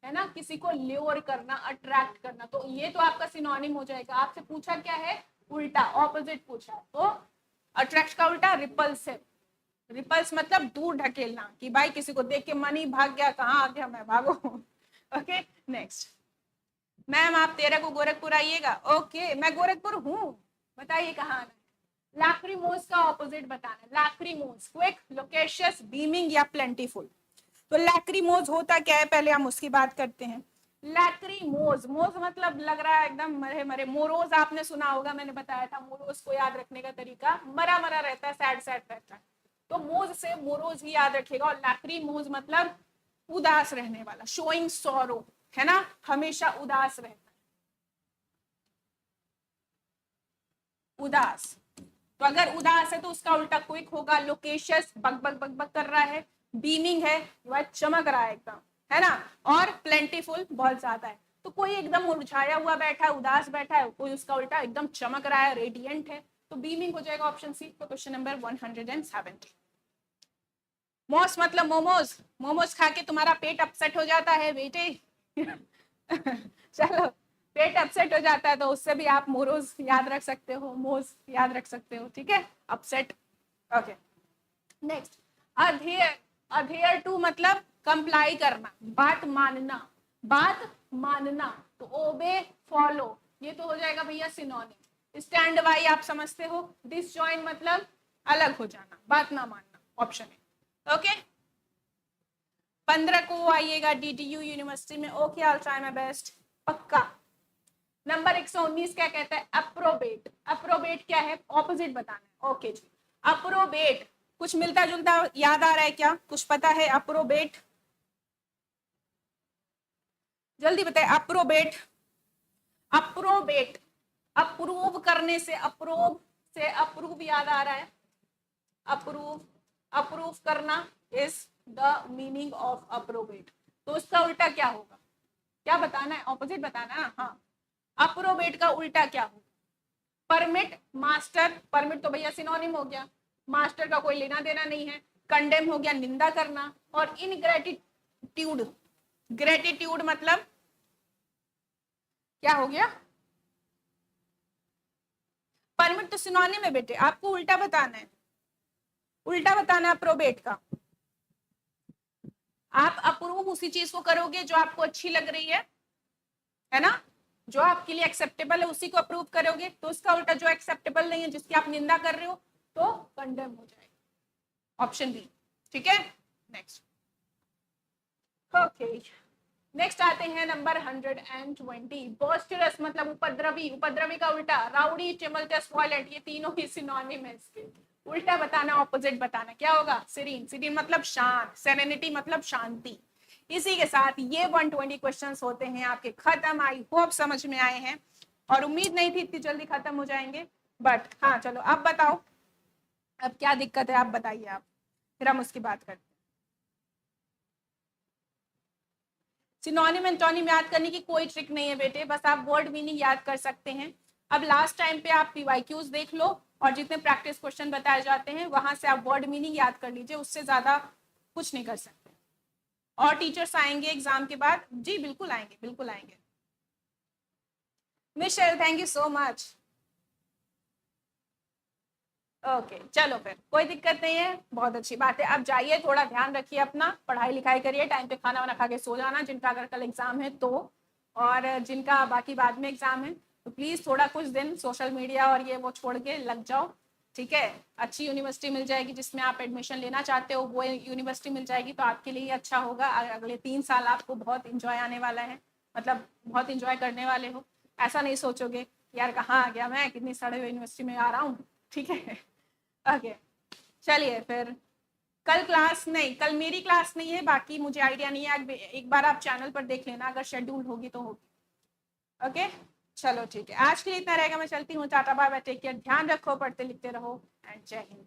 है ना, किसी को ल्योर करना, अट्रैक्ट करना। तो ये तो आपका सिनोनिम हो जाएगा। आपसे पूछा क्या है, उल्टा ऑपोजिट पूछा है, तो अट्रैक्ट का उल्टा रिपल्सिव। रिपल्स मतलब दूर ढकेलना, कि भाई किसी को देख के मन ही भाग गया, कहाँ आ गया मैं, भागो ओके नेक्स्ट मैम आप 13 को गोरखपुर आइएगा। ओके मैं गोरखपुर हूँ, बताइए कहाँ आना है। लैक्रिमोस का ऑपोजिट बताना है, लैक्रिमोस क्विक, लोकेशियस, बीमिंग या प्लेंटीफुल। तो लैक्रिमोस होता क्या है, पहले हम उसकी बात करते हैं। लैक्रिमोस, मोज मतलब लग रहा है एकदम मरे मरे। मोरोज आपने सुना होगा, मैंने बताया था मोरोज को याद रखने का तरीका, मरा मरा रहता है, सैड सैड रहता है, तो मोज से मोरोज ही याद रखेगा। और लैक्रिमोस मतलब उदास रहने वाला, शोइंग सॉरो, है ना, हमेशा उदास रहता है, उदास। तो अगर उदास है तो उसका उल्टा क्विक होगा, loquacious bug bug bug bug कर रहा है, बीमिंग है वह चमक रहा है एकदम, है ना, और प्लेंटीफुल बहुत ज्यादा है। तो कोई एकदम मुरझाया हुआ बैठा है, उदास बैठा है, कोई उसका उल्टा एकदम चमक रहा है, रेडियंट है, तो बीमिंग हो जाएगा ऑप्शन सी। तो क्वेश्चन नंबर 170। मोस मतलब मोमोज, मोमोज खा के तुम्हारा पेट अपसेट हो जाता है बेटे चलो पेट अपसेट हो जाता है तो उससे भी आप मोरोज याद रख सकते हो, मोज याद रख सकते हो, ठीक है, upset. Okay next adhere, adhere to मतलब कंप्लाई करना, बात मानना, बात मानना। तो ओबे, फॉलो, ये तो हो जाएगा भैया सिनोनिम। स्टैंड बाई आप समझते हो, डिसजॉइन मतलब अलग हो जाना, बात ना मानना, ऑप्शन है। ओके, 15 को आइएगा DTU यूनिवर्सिटी में। Okay, I will try my best, पक्का। नंबर 119 क्या कहता है? अप्रोबेट। अप्रोबेट क्या है? ऑपोजिट बताना है। ओके जी, अप्रोबेट कुछ मिलता जुलता याद आ रहा है क्या? कुछ पता है? अप्रोबेट जल्दी बताए। अप्रोबेट, अप्रोबेट अप्रूव करने से, अप्रूव से अप्रूव याद आ रहा है। अप्रूव, अप्रूव करना is the meaning of approbate. तो उसका उल्टा क्या होगा? क्या बताना है? ऑपोजिट बताना है। हाँ, अप्रोबेट का उल्टा क्या होगा? Permit, master. परमिट तो भैया सिनोनिम हो गया, मास्टर का कोई लेना देना नहीं है। कंडेम हो गया निंदा करना, और इनग्रेटिट्यूड, ग्रेटिट्यूड मतलब क्या हो गया? परमिट तो सिनोनिम है बेटे, आपको उल्टा बताना है, उल्टा बताना है अप्रोबेट का। आप अप्रूव उसी चीज को करोगे जो आपको अच्छी लग रही है ना, जो आपके लिए एक्सेप्टेबल है उसी को अप्रूव करोगे। तो उसका उल्टा जो एक्सेप्टेबल नहीं है, जिसकी आप निंदा कर रहे हो, तो कंडेम हो जाएगा, ऑप्शन बी। ठीक है, नेक्स्ट। ओके, नेक्स्ट आते हैं नंबर 120। बोस्टरस मतलब उपद्रवी, उपद्रवी का उल्टा राउडी, टिमल्टस, वायलेंट, ये तीनों ही सिनोनिम है इसके। उल्टा बताना, ऑपोजिट बताना, क्या होगा? सीरीन। सीरीन मतलब शांत, सेरेनिटी मतलब शांति। इसी के साथ ये 120 क्वेश्चंस होते हैं आपके खत्म। आई होप समझ में आए हैं, और उम्मीद नहीं थी इतनी जल्दी खत्म हो जाएंगे, बट हाँ चलो अब बताओ, अब क्या दिक्कत है आप बताइए, आप फिर हम उसकी बात करते हैं। सिनोनिम एंटोनिम याद करने की कोई ट्रिक नहीं है बेटे, बस आप वर्ड मीनिंग याद कर सकते हैं। अब लास्ट टाइम पे आप PYQs देख लो, और जितने प्रैक्टिस क्वेश्चन बताए जाते हैं वहां से आप वर्ड मीनिंग याद कर लीजिए, उससे ज्यादा कुछ नहीं कर सकते। और टीचर्स आएंगे एग्जाम के बाद? जी बिल्कुल आएंगे, बिल्कुल आएंगे। Michelle thank you so much. Okay चलो फिर, कोई दिक्कत नहीं है, बहुत अच्छी बात है। अब जाइए, थोड़ा ध्यान रखिए अपना, पढ़ाई लिखाई करिए, टाइम पे खाना वाना खा के सो जाना, जिनका अगर कल एग्जाम है तो, और जिनका बाकी बाद में एग्जाम है तो प्लीज थोड़ा कुछ दिन सोशल मीडिया और ये वो छोड़ के लग जाओ। ठीक है, अच्छी यूनिवर्सिटी मिल जाएगी जिसमें आप एडमिशन लेना चाहते हो, वो यूनिवर्सिटी मिल जाएगी तो आपके लिए अच्छा होगा। अगले 3 साल आपको बहुत इंजॉय आने वाला है, मतलब बहुत इंजॉय करने वाले हो। ऐसा नहीं सोचोगे यार कहाँ आ गया मैं, कितनी सड़े हुए यूनिवर्सिटी में आ रहा हूँ। ठीक है, ओके चलिए फिर। कल क्लास नहीं, कल मेरी क्लास नहीं है, बाकी मुझे आइडिया नहीं है, एक बार आप चैनल पर देख लेना, अगर शेड्यूल होगी तो होगी। ओके चलो ठीक है, आज के लिए इतना रहेगा, मैं चलती हूँ, tata bye bye, take care, ध्यान रखो, पढ़ते लिखते रहो, एंड जय हिंद।